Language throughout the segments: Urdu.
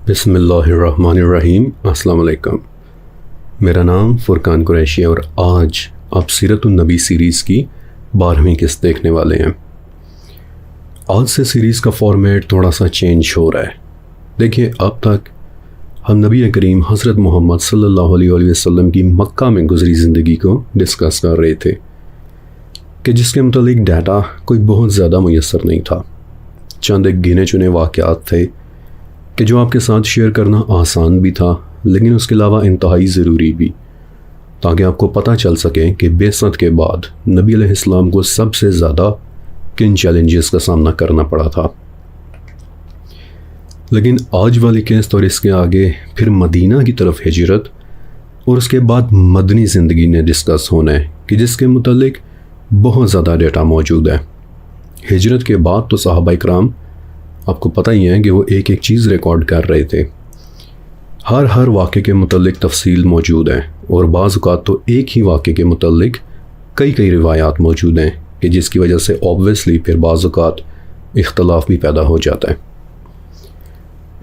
بسم اللہ الرحمن الرحیم۔ السلام علیکم، میرا نام فرقان قریشی ہے اور آج آپ سیرت النبی سیریز کی 12ویں قسط دیکھنے والے ہیں۔ آج سے سیریز کا فارمیٹ تھوڑا سا چینج ہو رہا ہے۔ دیکھیے، اب تک ہم نبی کریم حضرت محمد صلی اللہ علیہ وسلم کی مکہ میں گزری زندگی کو ڈسکس کر رہے تھے کہ جس کے متعلق ڈیٹا کوئی بہت زیادہ میسر نہیں تھا۔ چند ایک گنے چنے واقعات تھے کہ جو آپ کے ساتھ شیئر کرنا آسان بھی تھا لیکن اس کے علاوہ انتہائی ضروری بھی، تاکہ آپ کو پتہ چل سکے کہ بعثت کے بعد نبی علیہ السلام کو سب سے زیادہ کن چیلنجز کا سامنا کرنا پڑا تھا۔ لیکن آج والی قسط اور اس کے آگے پھر مدینہ کی طرف ہجرت اور اس کے بعد مدنی زندگی نے ڈسکس ہونا ہے کہ جس کے متعلق بہت زیادہ ڈیٹا موجود ہے۔ ہجرت کے بعد تو صحابہ کرام آپ کو پتہ ہی ہے کہ وہ ایک ایک چیز ریکارڈ کر رہے تھے۔ ہر واقعے کے متعلق تفصیل موجود ہے اور بعض اوقات تو ایک ہی واقعے کے متعلق کئی روایات موجود ہیں کہ جس کی وجہ سے اوبویسلی پھر بعض اوقات اختلاف بھی پیدا ہو جاتا ہے۔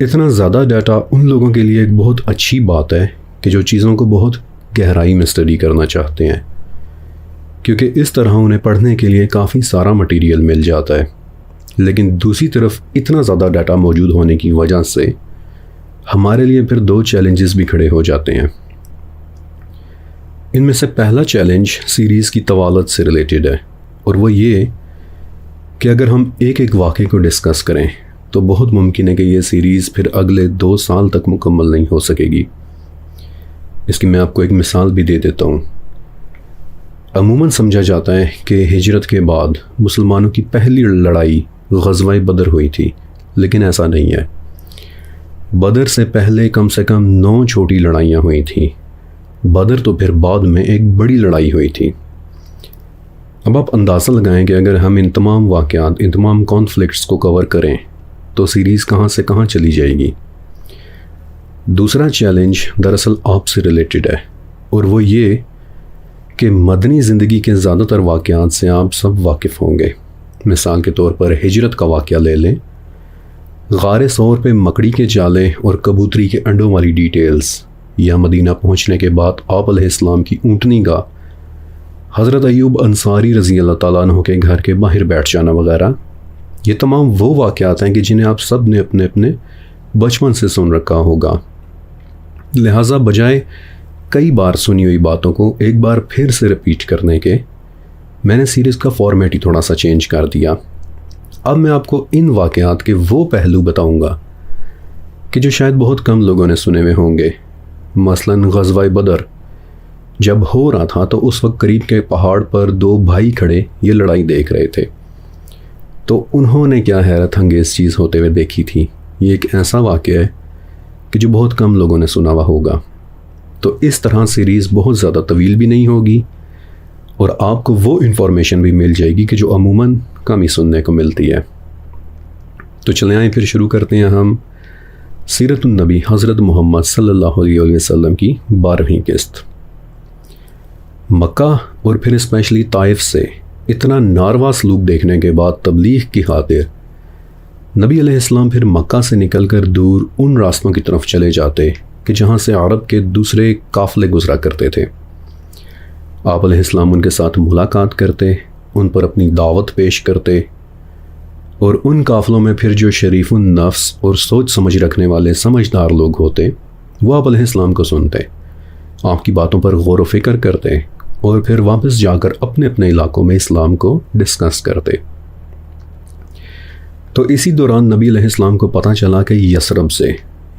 اتنا زیادہ ڈیٹا ان لوگوں کے لیے ایک بہت اچھی بات ہے کہ جو چیزوں کو بہت گہرائی میں اسٹڈی کرنا چاہتے ہیں، کیونکہ اس طرح انہیں پڑھنے کے لیے کافی سارا مٹیریل مل جاتا ہے۔ لیکن دوسری طرف اتنا زیادہ ڈیٹا موجود ہونے کی وجہ سے ہمارے لیے پھر دو چیلنجز بھی کھڑے ہو جاتے ہیں۔ ان میں سے پہلا چیلنج سیریز کی طوالت سے ریلیٹڈ ہے، اور وہ یہ کہ اگر ہم ایک واقعے کو ڈسکس کریں تو بہت ممکن ہے کہ یہ سیریز پھر اگلے 2 سال تک مکمل نہیں ہو سکے گی۔ اس کی میں آپ کو ایک مثال بھی دے دیتا ہوں۔ عموماً سمجھا جاتا ہے کہ ہجرت کے بعد مسلمانوں کی پہلی لڑائی غزوہ بدر ہوئی تھی، لیکن ایسا نہیں ہے۔ بدر سے پہلے کم سے کم 9 چھوٹی لڑائیاں ہوئی تھیں۔ بدر تو پھر بعد میں ایک بڑی لڑائی ہوئی تھی۔ اب آپ اندازہ لگائیں کہ اگر ہم ان تمام واقعات، ان تمام کانفلکٹس کو کور کریں تو سیریز کہاں سے کہاں چلی جائے گی۔ دوسرا چیلنج دراصل آپ سے ریلیٹڈ ہے، اور وہ یہ کہ مدنی زندگی کے زیادہ تر واقعات سے آپ سب واقف ہوں گے۔ مثال کے طور پر ہجرت کا واقعہ لے لیں۔ غار ثور پہ مکڑی کے جالے اور کبوتری کے انڈوں والی ڈیٹیلز، یا مدینہ پہنچنے کے بعد آپ علیہ السلام کی اونٹنی کا حضرت ایوب انصاری رضی اللہ تعالیٰ عنہ کے گھر کے باہر بیٹھ جانا وغیرہ، یہ تمام وہ واقعات ہیں کہ جنہیں آپ سب نے اپنے اپنے بچپن سے سن رکھا ہوگا۔ لہٰذا بجائے کئی بار سنی ہوئی باتوں کو ایک بار پھر سے رپیٹ کرنے کے، میں نے سیریز کا فارمیٹ ہی تھوڑا سا چینج کر دیا۔ اب میں آپ کو ان واقعات کے وہ پہلو بتاؤں گا کہ جو شاید بہت کم لوگوں نے سنے ہوئے ہوں گے۔ مثلاً غزوہ بدر جب ہو رہا تھا تو اس وقت قریب کے پہاڑ پر 2 بھائی کھڑے یہ لڑائی دیکھ رہے تھے، تو انہوں نے کیا حیرت انگیز چیز ہوتے ہوئے دیکھی تھی۔ یہ ایک ایسا واقعہ ہے کہ جو بہت کم لوگوں نے سنا ہوا ہوگا۔ تو اس طرح سیریز بہت زیادہ طویل بھی نہیں ہوگی اور آپ کو وہ انفارمیشن بھی مل جائے گی کہ جو عموماً کم ہی سننے کو ملتی ہے۔ تو چلیں آئیں پھر شروع کرتے ہیں ہم سیرت النبی حضرت محمد صلی اللہ علیہ وسلم کی 12ویں قسط۔ مکہ اور پھر اسپیشلی طائف سے اتنا ناروا سلوک دیکھنے کے بعد تبلیغ کی خاطر نبی علیہ السلام پھر مکہ سے نکل کر دور ان راستوں کی طرف چلے جاتے کہ جہاں سے عرب کے دوسرے قافلے گزرا کرتے تھے۔ آپ علیہ السلام ان کے ساتھ ملاقات کرتے، ان پر اپنی دعوت پیش کرتے، اور ان قافلوں میں پھر جو شریف النفس اور سوچ سمجھ رکھنے والے سمجھدار لوگ ہوتے وہ آپ علیہ السلام کو سنتے، آپ کی باتوں پر غور و فکر کرتے اور پھر واپس جا کر اپنے اپنے علاقوں میں اسلام کو ڈسکس کرتے۔ تو اسی دوران نبی علیہ السلام کو پتہ چلا کہ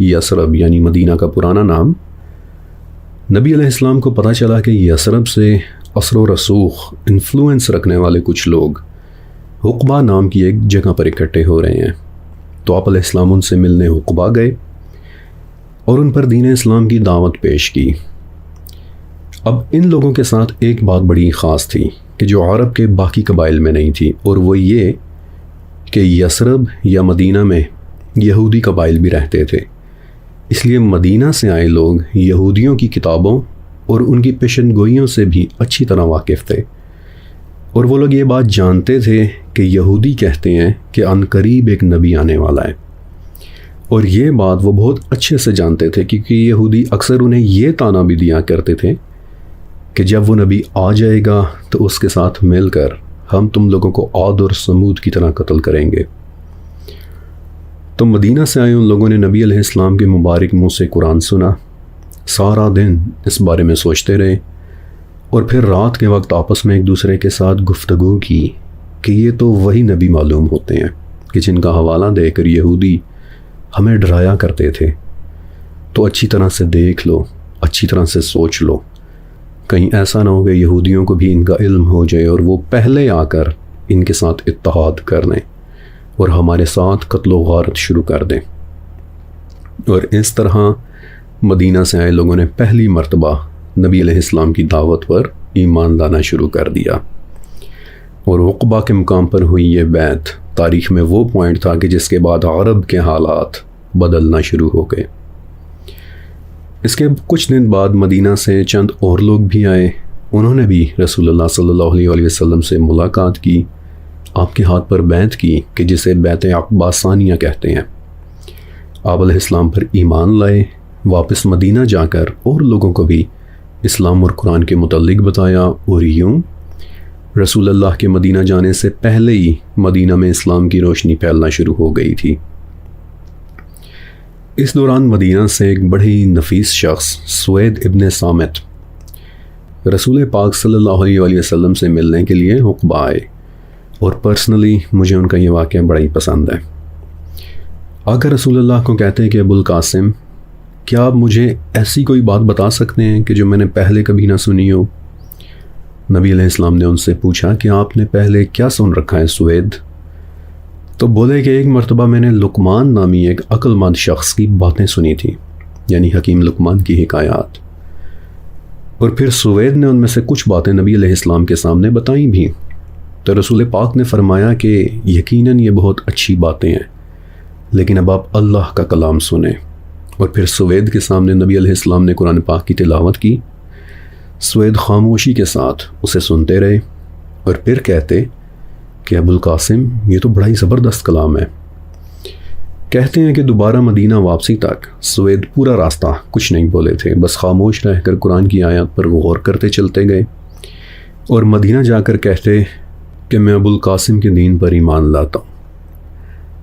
یثرب یعنی مدینہ کا پرانا نام، نبی علیہ السلام کو پتہ چلا کہ یثرب سے اثر و رسوخ انفلوئنس رکھنے والے کچھ لوگ حقبہ نام کی ایک جگہ پر اکٹھے ہو رہے ہیں۔ تو آپ علیہ السلام ان سے ملنے حقبہ گئے اور ان پر دین اسلام کی دعوت پیش کی۔ اب ان لوگوں کے ساتھ ایک بات بڑی خاص تھی کہ جو عرب کے باقی قبائل میں نہیں تھی، اور وہ یہ کہ یثرب یا مدینہ میں یہودی قبائل بھی رہتے تھے۔ اس لیے مدینہ سے آئے لوگ یہودیوں کی کتابوں اور ان کی پیشن گوئیوں سے بھی اچھی طرح واقف تھے، اور وہ لوگ یہ بات جانتے تھے کہ یہودی کہتے ہیں کہ عنقریب ایک نبی آنے والا ہے، اور یہ بات وہ بہت اچھے سے جانتے تھے، کیونکہ یہودی اکثر انہیں یہ طعنہ بھی دیا کرتے تھے کہ جب وہ نبی آ جائے گا تو اس کے ساتھ مل کر ہم تم لوگوں کو عاد اور سمود کی طرح قتل کریں گے۔ تو مدینہ سے آئے ان لوگوں نے نبی علیہ السلام کے مبارک منہ سے قرآن سنا، سارا دن اس بارے میں سوچتے رہے، اور پھر رات کے وقت آپس میں ایک دوسرے کے ساتھ گفتگو کی کہ یہ تو وہی نبی معلوم ہوتے ہیں کہ جن کا حوالہ دے کر یہودی ہمیں ڈرایا کرتے تھے، تو اچھی طرح سے دیکھ لو، اچھی طرح سے سوچ لو، کہیں ایسا نہ ہو کہ یہودیوں کو بھی ان کا علم ہو جائے اور وہ پہلے آ کر ان کے ساتھ اتحاد کر لیں اور ہمارے ساتھ قتل و غارت شروع کر دیں۔ اور اس طرح مدینہ سے آئے لوگوں نے پہلی مرتبہ نبی علیہ السلام کی دعوت پر ایمان لانا شروع کر دیا، اور عقبہ کے مقام پر ہوئی یہ بیعت تاریخ میں وہ پوائنٹ تھا کہ جس کے بعد عرب کے حالات بدلنا شروع ہو گئے۔ اس کے کچھ دن بعد مدینہ سے چند اور لوگ بھی آئے، انہوں نے بھی رسول اللہ صلی اللہ علیہ وسلم سے ملاقات کی، آپ کے ہاتھ پر بیعت کی کہ جسے بیعت عقبہ ثانیہ کہتے ہیں۔ آپ علیہ السلام پر ایمان لائے، واپس مدینہ جا کر اور لوگوں کو بھی اسلام اور قرآن کے متعلق بتایا، اور یوں رسول اللہ کے مدینہ جانے سے پہلے ہی مدینہ میں اسلام کی روشنی پھیلنا شروع ہو گئی تھی۔ اس دوران مدینہ سے ایک بڑی نفیس شخص سوید ابن صامت رسول پاک صلی اللہ علیہ وسلم سے ملنے کے لیے عقبہ آئے، اور پرسنلی مجھے ان کا یہ واقعہ بڑا ہی پسند ہے۔ آ کر رسول اللہ کو کہتے ہیں کہ ابو القاسم، کیا آپ مجھے ایسی کوئی بات بتا سکتے ہیں کہ جو میں نے پہلے کبھی نہ سنی ہو؟ نبی علیہ السلام نے ان سے پوچھا کہ آپ نے پہلے کیا سن رکھا ہے سوید؟ تو بولے کہ ایک مرتبہ میں نے لقمان نامی ایک عقل مند شخص کی باتیں سنی تھی، یعنی حکیم لقمان کی حکایات، اور پھر سوید نے ان میں سے کچھ باتیں نبی علیہ السلام کے سامنے بتائیں بھی۔ تو رسول پاک نے فرمایا کہ یقیناً یہ بہت اچھی باتیں ہیں، لیکن اب آپ اللہ کا کلام سنیں۔ اور پھر سوید کے سامنے نبی علیہ السلام نے قرآن پاک کی تلاوت کی، سوید خاموشی کے ساتھ اسے سنتے رہے، اور پھر کہتے کہ ابو القاسم یہ تو بڑا ہی زبردست کلام ہے۔ کہتے ہیں کہ دوبارہ مدینہ واپسی تک سوید پورا راستہ کچھ نہیں بولے تھے، بس خاموش رہ کر قرآن کی آیات پر غور کرتے چلتے گئے، اور مدینہ جا کر کہتے کہ میں ابو القاسم کے دین پر ایمان لاتا ہوں۔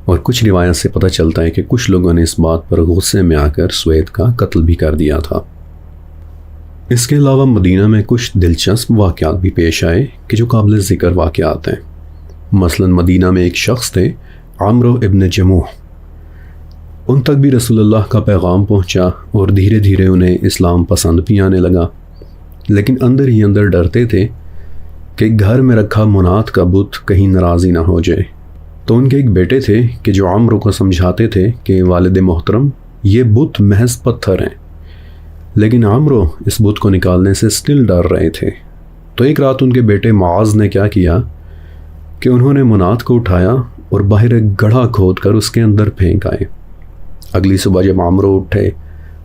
اور کچھ روایت سے پتہ چلتا ہے کہ کچھ لوگوں نے اس بات پر غصے میں آ کر سوید کا قتل بھی کر دیا تھا۔ اس کے علاوہ مدینہ میں کچھ دلچسپ واقعات بھی پیش آئے کہ جو قابل ذکر واقعات ہیں۔ مثلا مدینہ میں ایک شخص تھے عمرو ابن جموح، ان تک بھی رسول اللہ کا پیغام پہنچا، اور دھیرے دھیرے انہیں اسلام پسند بھی آنے لگا، لیکن اندر ہی اندر ڈرتے تھے کہ گھر میں رکھا منات کا بت کہیں ناراضی نہ ہو جائے۔ تو ان کے ایک بیٹے تھے کہ جو عمرو کو سمجھاتے تھے کہ والد محترم یہ بت محض پتھر ہیں، لیکن عمرو اس بت کو نکالنے سے سٹل ڈر رہے تھے۔ تو ایک رات ان کے بیٹے معاذ نے کیا کیا کہ انہوں نے منات کو اٹھایا اور باہر ایک گڑھا کھود کر اس کے اندر پھینک آئے۔ اگلی صبح جب عمرو اٹھے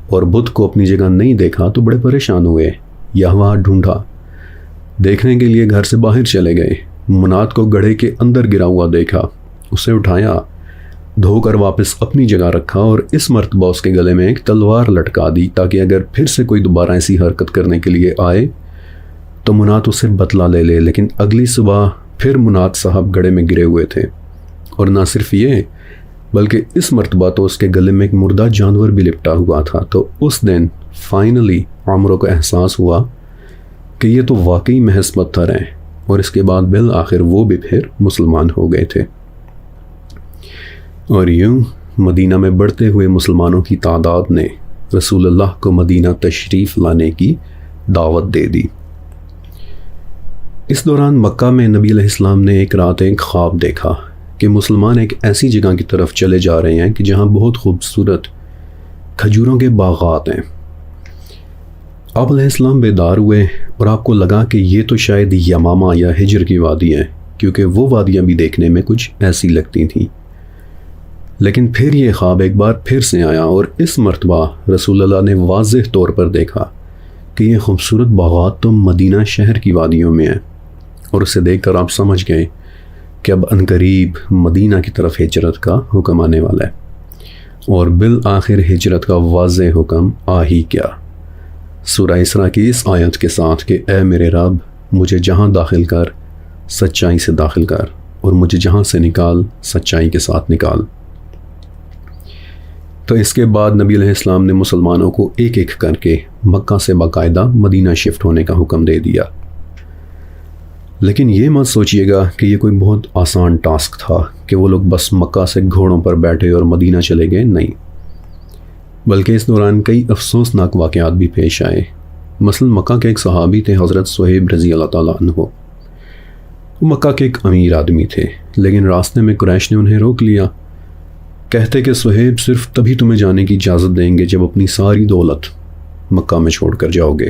اور بت کو اپنی جگہ نہیں دیکھا تو بڑے پریشان ہوئے، یہواں ڈھونڈا، دیکھنے کے لیے گھر سے باہر چلے گئے، منات کو گڑھے کے اندر گرا ہوا دیکھا، اسے اٹھایا، دھو کر واپس اپنی جگہ رکھا، اور اس مرتبہ اس کے گلے میں ایک تلوار لٹکا دی تاکہ اگر پھر سے کوئی دوبارہ ایسی حرکت کرنے کے لیے آئے تو منات اسے بدلہ لے لے۔ لیکن اگلی صبح پھر منات صاحب گڑھے میں گرے ہوئے تھے، اور نہ صرف یہ بلکہ اس مرتبہ تو اس کے گلے میں ایک مردہ جانور بھی لپٹا ہوا تھا۔ تو اس دن فائنلی عمرو کو احساس ہوا کہ یہ تو واقعی محض پتھر ہیں، اور اس کے بعد بالآخر وہ بھی پھر مسلمان ہو گئے تھے۔ اور یوں مدینہ میں بڑھتے ہوئے مسلمانوں کی تعداد نے رسول اللہ کو مدینہ تشریف لانے کی دعوت دے دی۔ اس دوران مکہ میں نبی علیہ السلام نے ایک رات ایک خواب دیکھا کہ مسلمان ایک ایسی جگہ کی طرف چلے جا رہے ہیں کہ جہاں بہت خوبصورت کھجوروں کے باغات ہیں۔ آپ علیہ السلام بیدار ہوئے اور آپ کو لگا کہ یہ تو شاید یمامہ یا ہجر کی وادی ہے، کیونکہ وہ وادیاں بھی دیکھنے میں کچھ ایسی لگتی تھیں۔ لیکن پھر یہ خواب ایک بار پھر سے آیا، اور اس مرتبہ رسول اللہ نے واضح طور پر دیکھا کہ یہ خوبصورت باغات تو مدینہ شہر کی وادیوں میں ہیں، اور اسے دیکھ کر آپ سمجھ گئے کہ اب عنقریب مدینہ کی طرف ہجرت کا حکم آنے والا ہے۔ اور بالآخر ہجرت کا واضح حکم آ ہی کیا۔ سورہ اسراء کی اس آیت کے ساتھ کہ اے میرے رب مجھے جہاں داخل کر سچائی سے داخل کر اور مجھے جہاں سے نکال سچائی کے ساتھ نکال۔ تو اس کے بعد نبی علیہ السلام نے مسلمانوں کو ایک ایک کر کے مکہ سے باقاعدہ مدینہ شفٹ ہونے کا حکم دے دیا۔ لیکن یہ مت سوچئے گا کہ یہ کوئی بہت آسان ٹاسک تھا کہ وہ لوگ بس مکہ سے گھوڑوں پر بیٹھے اور مدینہ چلے گئے، نہیں، بلکہ اس دوران کئی افسوسناک واقعات بھی پیش آئے۔ مثلا مکہ کے ایک صحابی تھے حضرت صہیب رضی اللہ تعالیٰ عنہ۔ وہ مکہ کے ایک امیر آدمی تھے، لیکن راستے میں قریش نے انہیں روک لیا، کہتے کہ صہیب صرف تبھی تمہیں جانے کی اجازت دیں گے جب اپنی ساری دولت مکہ میں چھوڑ کر جاؤ گے۔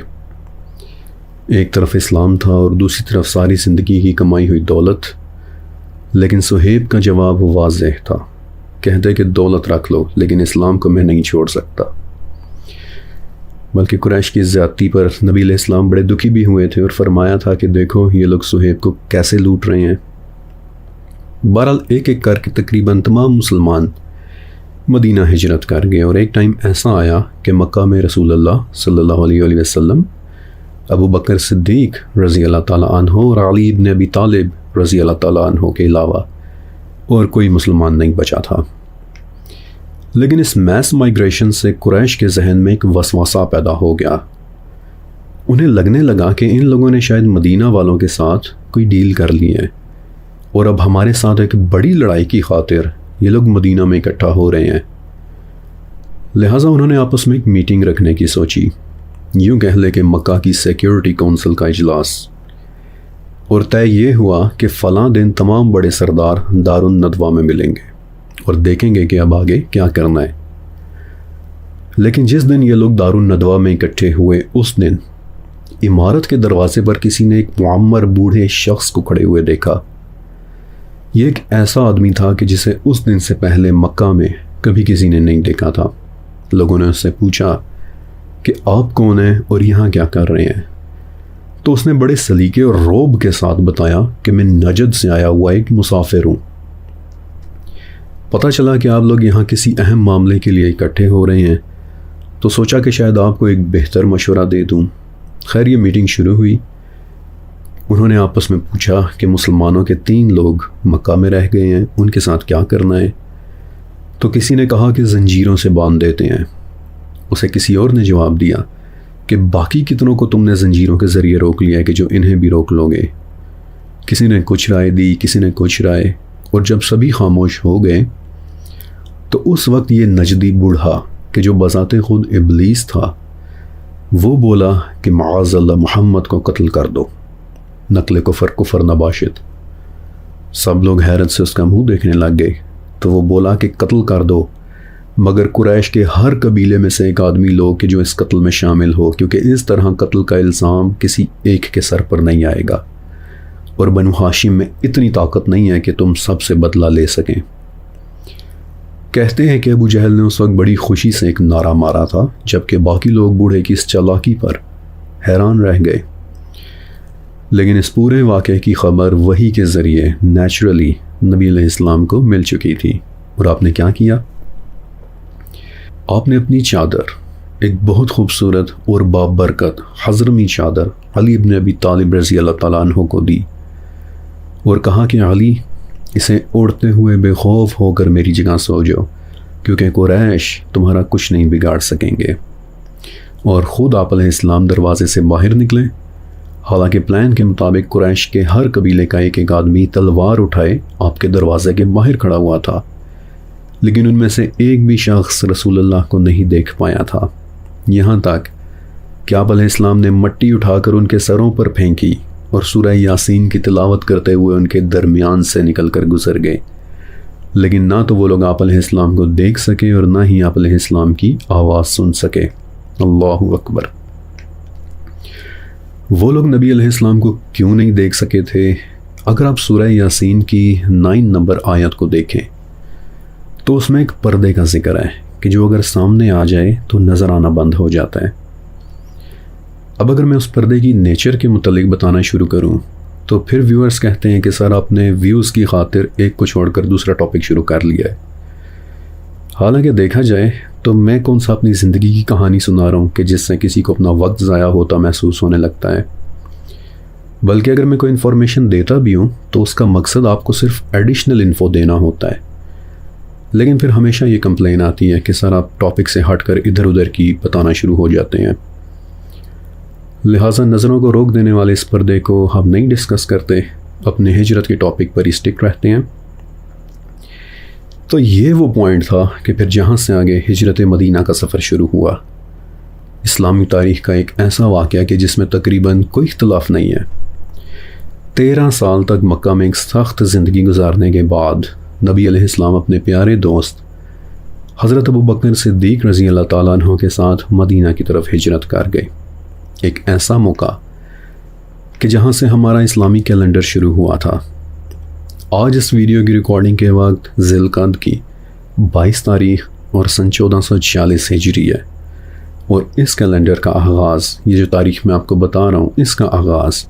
ایک طرف اسلام تھا اور دوسری طرف ساری زندگی کی کمائی ہوئی دولت، لیکن صہیب کا جواب واضح تھا، کہتے کہ دولت رکھ لو لیکن اسلام کو میں نہیں چھوڑ سکتا۔ بلکہ قریش کی زیادتی پر نبی علیہ السلام بڑے دکھی بھی ہوئے تھے اور فرمایا تھا کہ دیکھو یہ لوگ صہیب کو کیسے لوٹ رہے ہیں۔ بہرحال ایک ایک کر کے تقریباً تمام مسلمان مدینہ ہجرت کر گئے، اور ایک ٹائم ایسا آیا کہ مکہ میں رسول اللہ صلی اللہ علیہ وسلم، ابو بکر صدیق رضی اللہ تعالیٰ عنہ اور علی بن ابی طالب رضی اللہ تعالیٰ عنہ کے علاوہ اور کوئی مسلمان نہیں بچا تھا۔ لیکن اس میس مائیگریشن سے قریش کے ذہن میں ایک وسوسہ پیدا ہو گیا۔ انہیں لگنے لگا کہ ان لوگوں نے شاید مدینہ والوں کے ساتھ کوئی ڈیل کر لی ہے، اور اب ہمارے ساتھ ایک بڑی لڑائی کی خاطر یہ لوگ مدینہ میں اکٹھا ہو رہے ہیں۔ لہٰذا انہوں نے آپس میں ایک میٹنگ رکھنے کی سوچی، یوں کہہ لے کہ مکہ کی سیکیورٹی کونسل کا اجلاس، اور طے یہ ہوا کہ فلاں دن تمام بڑے سردار دار الندوہ میں ملیں گے اور دیکھیں گے کہ اب آگے کیا کرنا ہے۔ لیکن جس دن یہ لوگ دار الندوہ میں اکٹھے ہوئے، اس دن عمارت کے دروازے پر کسی نے ایک معمر بوڑھے شخص کو کھڑے ہوئے دیکھا۔ یہ ایک ایسا آدمی تھا کہ جسے اس دن سے پہلے مکہ میں کبھی کسی نے نہیں دیکھا تھا۔ لوگوں نے اس سے پوچھا کہ آپ کون ہیں اور یہاں کیا کر رہے ہیں؟ تو اس نے بڑے سلیقے اور روب کے ساتھ بتایا کہ میں نجد سے آیا ہوا ایک مسافر ہوں۔ پتہ چلا کہ آپ لوگ یہاں کسی اہم معاملے کے لیے اکٹھے ہو رہے ہیں، تو سوچا کہ شاید آپ کو ایک بہتر مشورہ دے دوں۔ خیر یہ میٹنگ شروع ہوئی۔ انہوں نے آپس میں پوچھا کہ مسلمانوں کے 3 لوگ مکہ میں رہ گئے ہیں، ان کے ساتھ کیا کرنا ہے؟ تو کسی نے کہا کہ زنجیروں سے باندھ دیتے ہیں۔ اسے کسی اور نے جواب دیا کہ باقی کتنوں کو تم نے زنجیروں کے ذریعے روک لیا ہے کہ جو انہیں بھی روک لو گے۔ کسی نے کچھ رائے دی، کسی نے کچھ رائے، اور جب سبھی خاموش ہو گئے تو اس وقت یہ نجدی بوڑھا کہ جو بذات خود ابلیس تھا، وہ بولا کہ معاذ اللہ محمد کو قتل کر دو، نقل کفر کفر نباشد۔ سب لوگ حیرت سے اس کا منہ دیکھنے لگ گئے۔ تو وہ بولا کہ قتل کر دو، مگر قریش کے ہر قبیلے میں سے ایک آدمی لو کہ جو اس قتل میں شامل ہو، کیونکہ اس طرح قتل کا الزام کسی ایک کے سر پر نہیں آئے گا، اور بنو ہاشم میں اتنی طاقت نہیں ہے کہ تم سب سے بدلہ لے سکیں۔ کہتے ہیں کہ ابو جہل نے اس وقت بڑی خوشی سے ایک نعرہ مارا تھا، جبکہ باقی لوگ بوڑھے کی اس چالاکی پر حیران رہ گئے۔ لیکن اس پورے واقعے کی خبر وحی کے ذریعے نیچرلی نبی علیہ السلام کو مل چکی تھی، اور آپ نے کیا کیا؟ آپ نے اپنی چادر، ایک بہت خوبصورت اور بابرکت حضرمی چادر، علی بن ابی طالب رضی اللہ تعالیٰ عنہ کو دی اور کہا کہ علی اسے اوڑھتے ہوئے بے خوف ہو کر میری جگہ سو جاؤ، کیونکہ قریش تمہارا کچھ نہیں بگاڑ سکیں گے۔ اور خود آپ علیہ السلام دروازے سے باہر نکلے۔ حالانکہ پلان کے مطابق قریش کے ہر قبیلے کا ایک ایک آدمی تلوار اٹھائے آپ کے دروازے کے باہر کھڑا ہوا تھا، لیکن ان میں سے ایک بھی شخص رسول اللہ کو نہیں دیکھ پایا تھا، یہاں تک کہ آپ علیہ السلام نے مٹی اٹھا کر ان کے سروں پر پھینکی اور سورہ یاسین کی تلاوت کرتے ہوئے ان کے درمیان سے نکل کر گزر گئے، لیکن نہ تو وہ لوگ آپ علیہ السلام کو دیکھ سکے اور نہ ہی آپ علیہ السلام کی آواز سن سکے۔ اللہ اکبر۔ وہ لوگ نبی علیہ السلام کو کیوں نہیں دیکھ سکے تھے؟ اگر آپ سورہ یاسین کی 9 نمبر آیت کو دیکھیں تو اس میں ایک پردے کا ذکر ہے کہ جو اگر سامنے آ جائے تو نظر آنا بند ہو جاتا ہے۔ اب اگر میں اس پردے کی نیچر کے متعلق بتانا شروع کروں تو پھر ویورز کہتے ہیں کہ سر آپ نے ویوز کی خاطر ایک کو چھوڑ کر دوسرا ٹاپک شروع کر لیا ہے۔ حالانکہ دیکھا جائے تو میں کون سا اپنی زندگی کی کہانی سنا رہا ہوں کہ جس سے کسی کو اپنا وقت ضائع ہوتا محسوس ہونے لگتا ہے، بلکہ اگر میں کوئی انفارمیشن دیتا بھی ہوں تو اس کا مقصد آپ کو صرف ایڈیشنل انفو دینا ہوتا ہے، لیکن پھر ہمیشہ یہ کمپلین آتی ہے کہ سر آپ ٹاپک سے ہٹ کر ادھر ادھر کی بتانا شروع ہو جاتے ہیں۔ لہٰذا نظروں کو روک دینے والے اس پردے کو ہم نہیں ڈسکس کرتے، اپنے ہجرت کے ٹاپک پر ہی اسٹک رہتے ہیں۔ تو یہ وہ پوائنٹ تھا کہ پھر جہاں سے آگے ہجرت مدینہ کا سفر شروع ہوا، اسلامی تاریخ کا ایک ایسا واقعہ کہ جس میں تقریباً کوئی اختلاف نہیں ہے۔ 13 سال تک مکہ میں ایک سخت زندگی گزارنے کے بعد نبی علیہ السلام اپنے پیارے دوست حضرت ابوبکر صدیق رضی اللہ تعالیٰ عنہ کے ساتھ مدینہ کی طرف ہجرت کر گئے۔ ایک ایسا موقع کہ جہاں سے ہمارا اسلامی کیلنڈر شروع ہوا تھا۔ آج اس ویڈیو کی ریکارڈنگ کے وقت ذی القعدہ کی 22 تاریخ اور سن 1446 ہجری ہے، اور اس کیلنڈر کا آغاز، یہ جو تاریخ میں آپ کو بتا رہا ہوں، اس کا آغاز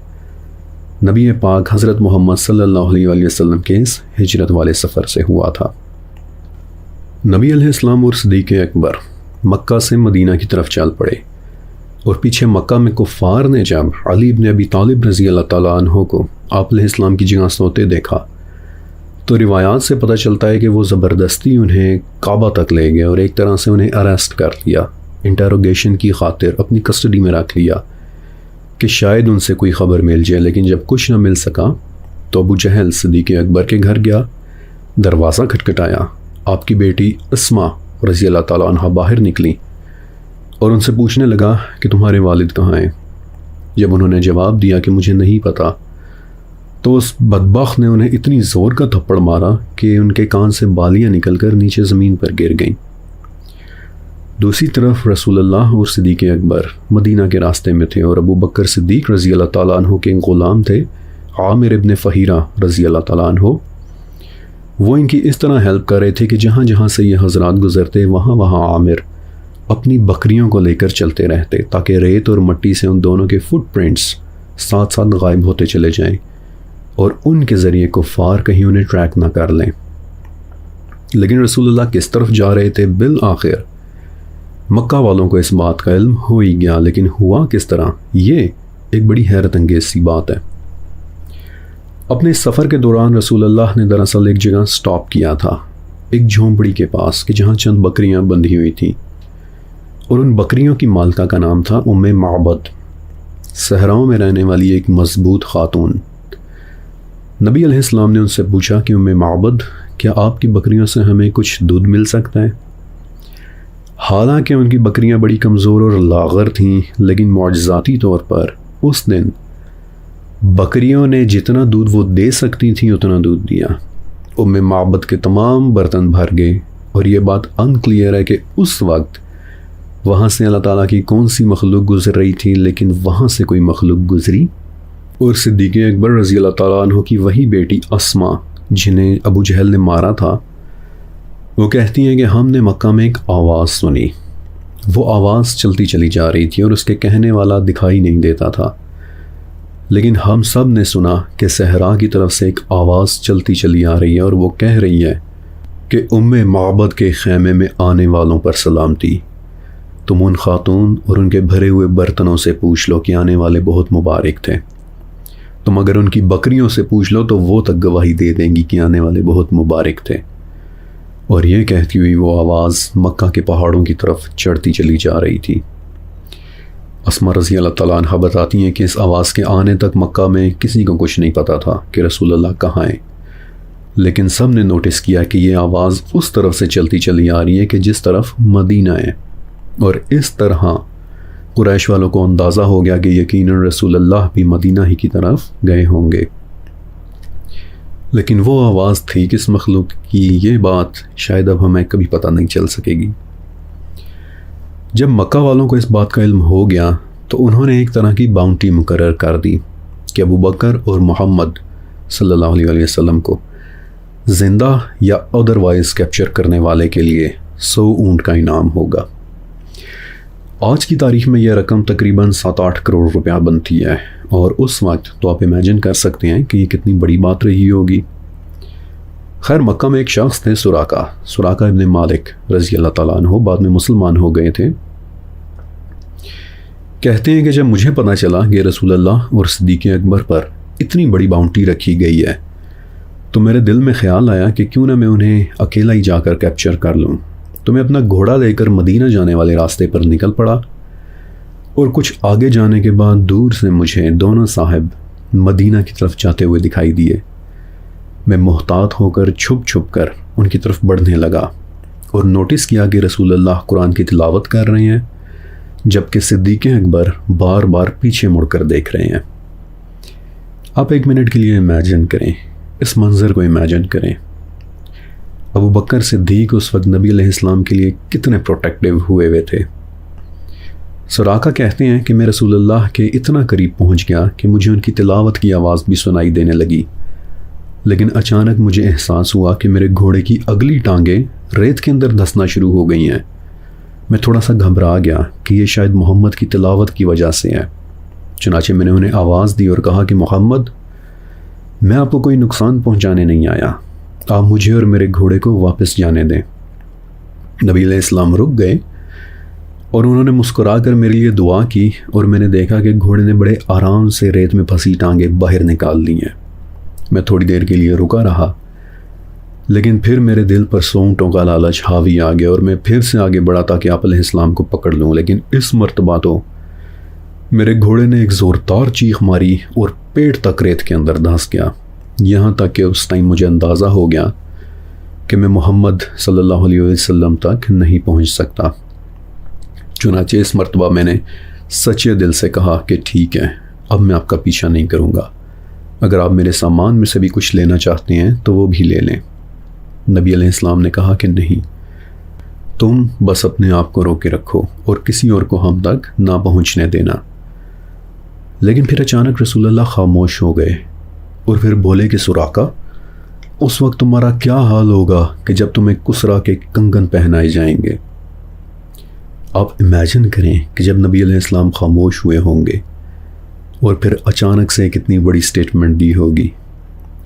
نبی پاک حضرت محمد صلی اللہ علیہ وآلہ وسلم کے اس ہجرت والے سفر سے ہوا تھا۔ نبی علیہ السلام اور صدیق اکبر مکہ سے مدینہ کی طرف چل پڑے، اور پیچھے مکہ میں کفار نے جب علی بن ابی طالب رضی اللہ تعالیٰ عنہ کو آپ علیہ السلام کی جگہ سوتے دیکھا تو روایات سے پتہ چلتا ہے کہ وہ زبردستی انہیں کعبہ تک لے گئے اور ایک طرح سے انہیں اریسٹ کر لیا، انٹروگیشن کی خاطر اپنی کسٹڈی میں رکھ لیا کہ شاید ان سے کوئی خبر مل جائے۔ لیکن جب کچھ نہ مل سکا تو ابو جہل صدیق اکبر کے گھر گیا، دروازہ کھٹکھٹایا، آپ کی بیٹی اسما رضی اللہ تعالیٰ عنہ باہر نکلی اور ان سے پوچھنے لگا کہ تمہارے والد کہاں ہیں۔ جب انہوں نے جواب دیا کہ مجھے نہیں پتا، تو اس بدبخت نے انہیں اتنی زور کا تھپڑ مارا کہ ان کے کان سے بالیاں نکل کر نیچے زمین پر گر گئیں۔ دوسری طرف رسول اللہ اور صدیق اکبر مدینہ کے راستے میں تھے، اور ابو بکر صدیق رضی اللہ تعالیٰ عنہ کے غلام تھے عامر ابن فہیرہ رضی اللہ تعالیٰ عنہ۔ وہ ان کی اس طرح ہیلپ کر رہے تھے کہ جہاں جہاں سے یہ حضرات گزرتے وہاں وہاں عامر اپنی بکریوں کو لے کر چلتے رہتے تاکہ ریت اور مٹی سے ان دونوں کے فٹ پرنٹس ساتھ ساتھ غائب ہوتے چلے جائیں اور ان کے ذریعے کفار کہیں انہیں ٹریک نہ کر لیں۔ لیکن رسول اللہ کس طرف جا رہے تھے، بالآخر مکہ والوں کو اس بات کا علم ہو ہی گیا، لیکن ہوا کس طرح، یہ ایک بڑی حیرت انگیز سی بات ہے۔ اپنے سفر کے دوران رسول اللہ نے دراصل ایک جگہ سٹاپ کیا تھا، ایک جھونپڑی کے پاس کہ جہاں چند بکریاں بندھی ہوئی تھیں، اور ان بکریوں کی مالکہ کا نام تھا ام معبد، صحراؤں میں رہنے والی ایک مضبوط خاتون۔ نبی علیہ السلام نے ان سے پوچھا کہ ام معبد، کیا آپ کی بکریوں سے ہمیں کچھ دودھ مل سکتا ہے؟ حالانکہ ان کی بکریاں بڑی کمزور اور لاغر تھیں، لیکن معجزاتی طور پر اس دن بکریوں نے جتنا دودھ وہ دے سکتی تھیں اتنا دودھ دیا۔ ام معبد کے تمام برتن بھر گئے، اور یہ بات انکلیئر ہے کہ اس وقت وہاں سے اللہ تعالیٰ کی کون سی مخلوق گزر رہی تھی، لیکن وہاں سے کوئی مخلوق گزری، اور صدیق اکبر رضی اللہ تعالیٰ عنہ کی وہی بیٹی اسما جنہیں ابو جہل نے مارا تھا، وہ کہتی ہیں کہ ہم نے مکہ میں ایک آواز سنی۔ وہ آواز چلتی چلی جا رہی تھی اور اس کے کہنے والا دکھائی نہیں دیتا تھا، لیکن ہم سب نے سنا کہ صحرا کی طرف سے ایک آواز چلتی چلی آ رہی ہے، اور وہ کہہ رہی ہے کہ ام معبد کے خیمے میں آنے والوں پر سلامتی، تم ان خاتون اور ان کے بھرے ہوئے برتنوں سے پوچھ لو کہ آنے والے بہت مبارک تھے، تم اگر ان کی بکریوں سے پوچھ لو تو وہ تک گواہی دے دیں گی کہ آنے والے بہت مبارک تھے۔ اور یہ کہتی ہوئی وہ آواز مکہ کے پہاڑوں کی طرف چڑھتی چلی جا رہی تھی۔ اسما رضی اللہ تعالیٰ عنہ بتاتی ہیں کہ اس آواز کے آنے تک مکہ میں کسی کو کچھ نہیں پتا تھا کہ رسول اللہ کہاں ہیں، لیکن سب نے نوٹس کیا کہ یہ آواز اس طرف سے چلتی چلی آ رہی ہے کہ جس طرف مدینہ ہے، اور اس طرح قریش والوں کو اندازہ ہو گیا کہ یقیناً رسول اللہ بھی مدینہ ہی کی طرف گئے ہوں گے۔ لیکن وہ آواز تھی کس مخلوق کی، یہ بات شاید اب ہمیں کبھی پتہ نہیں چل سکے گی۔ جب مکہ والوں کو اس بات کا علم ہو گیا تو انہوں نے ایک طرح کی باؤنٹی مقرر کر دی کہ ابو بکر اور محمد صلی اللہ علیہ وآلہ وسلم کو زندہ یا ادروائز کیپچر کرنے والے کے لیے 100 اونٹ کا انعام ہوگا۔ آج کی تاریخ میں یہ رقم تقریباً 7-8 کروڑ روپیہ بنتی ہے، اور اس وقت تو آپ امیجن کر سکتے ہیں کہ یہ کتنی بڑی بات رہی ہوگی۔ خیر مکہ میں ایک شخص تھے سراقہ ابن مالک رضی اللہ تعالیٰ عنہ، بعد میں مسلمان ہو گئے تھے۔ کہتے ہیں کہ جب مجھے پتہ چلا کہ رسول اللہ اور صدیق اکبر پر اتنی بڑی باؤنٹی رکھی گئی ہے تو میرے دل میں خیال آیا کہ کیوں نہ میں انہیں اکیلا ہی جا کر کیپچر کر لوں۔ تو میں اپنا گھوڑا لے کر مدینہ جانے والے راستے پر نکل پڑا، اور کچھ آگے جانے کے بعد دور سے مجھے دونوں صاحب مدینہ کی طرف جاتے ہوئے دکھائی دیے۔ میں محتاط ہو کر چھپ کر ان کی طرف بڑھنے لگا اور نوٹس کیا کہ رسول اللہ قرآن کی تلاوت کر رہے ہیں، جبکہ صدیق اکبر بار بار پیچھے مڑ کر دیکھ رہے ہیں۔ آپ ایک منٹ کے لیے امیجن کریں، اس منظر کو امیجن کریں۔ ابو بکر صدیق اس وقت نبی علیہ السلام کے لیے کتنے پروٹیکٹیو ہوئے تھے۔ سراقہ کہتے ہیں کہ میں رسول اللہ کے اتنا قریب پہنچ گیا کہ مجھے ان کی تلاوت کی آواز بھی سنائی دینے لگی، لیکن اچانک مجھے احساس ہوا کہ میرے گھوڑے کی اگلی ٹانگیں ریت کے اندر دھسنا شروع ہو گئی ہیں۔ میں تھوڑا سا گھبرا گیا کہ یہ شاید محمد کی تلاوت کی وجہ سے ہے، چنانچہ میں نے انہیں آواز دی اور کہا کہ محمد، میں آپ کو کوئی نقصان پہنچانے نہیں آیا، آپ مجھے اور میرے گھوڑے کو واپس جانے دیں۔ نبی علیہ السلام رک گئے اور انہوں نے مسکرا کر میرے لیے دعا کی، اور میں نے دیکھا کہ گھوڑے نے بڑے آرام سے ریت میں پھنسی ٹانگیں باہر نکال لی ہیں۔ میں تھوڑی دیر کے لیے رکا رہا، لیکن پھر میرے دل پر سونٹوں کا لالچ حاوی آ گیا اور میں پھر سے آگے بڑھا تاکہ آپ علیہ السلام کو پکڑ لوں، لیکن اس مرتبہ تو میرے گھوڑے نے ایک زوردار چیخ ماری اور پیٹ تک ریت کے اندر دھنس گیا، یہاں تک کہ اس ٹائم مجھے اندازہ ہو گیا کہ میں محمد صلی اللہ علیہ وسلم تک نہیں پہنچ سکتا۔ چنانچہ اس مرتبہ میں نے سچے دل سے کہا کہ ٹھیک ہے، اب میں آپ کا پیچھا نہیں کروں گا، اگر آپ میرے سامان میں سے بھی کچھ لینا چاہتے ہیں تو وہ بھی لے لیں۔ نبی علیہ السلام نے کہا کہ نہیں، تم بس اپنے آپ کو روکے رکھو اور کسی اور کو ہم تک نہ پہنچنے دینا۔ لیکن پھر اچانک رسول اللہ خاموش ہو گئے اور پھر بولے کہ سراقہ، اس وقت تمہارا کیا حال ہوگا کہ جب تمہیں کسرا کے کنگن پہنائے جائیں گے۔ آپ امیجن کریں کہ جب نبی علیہ السلام خاموش ہوئے ہوں گے اور پھر اچانک سے کتنی بڑی سٹیٹمنٹ دی ہوگی۔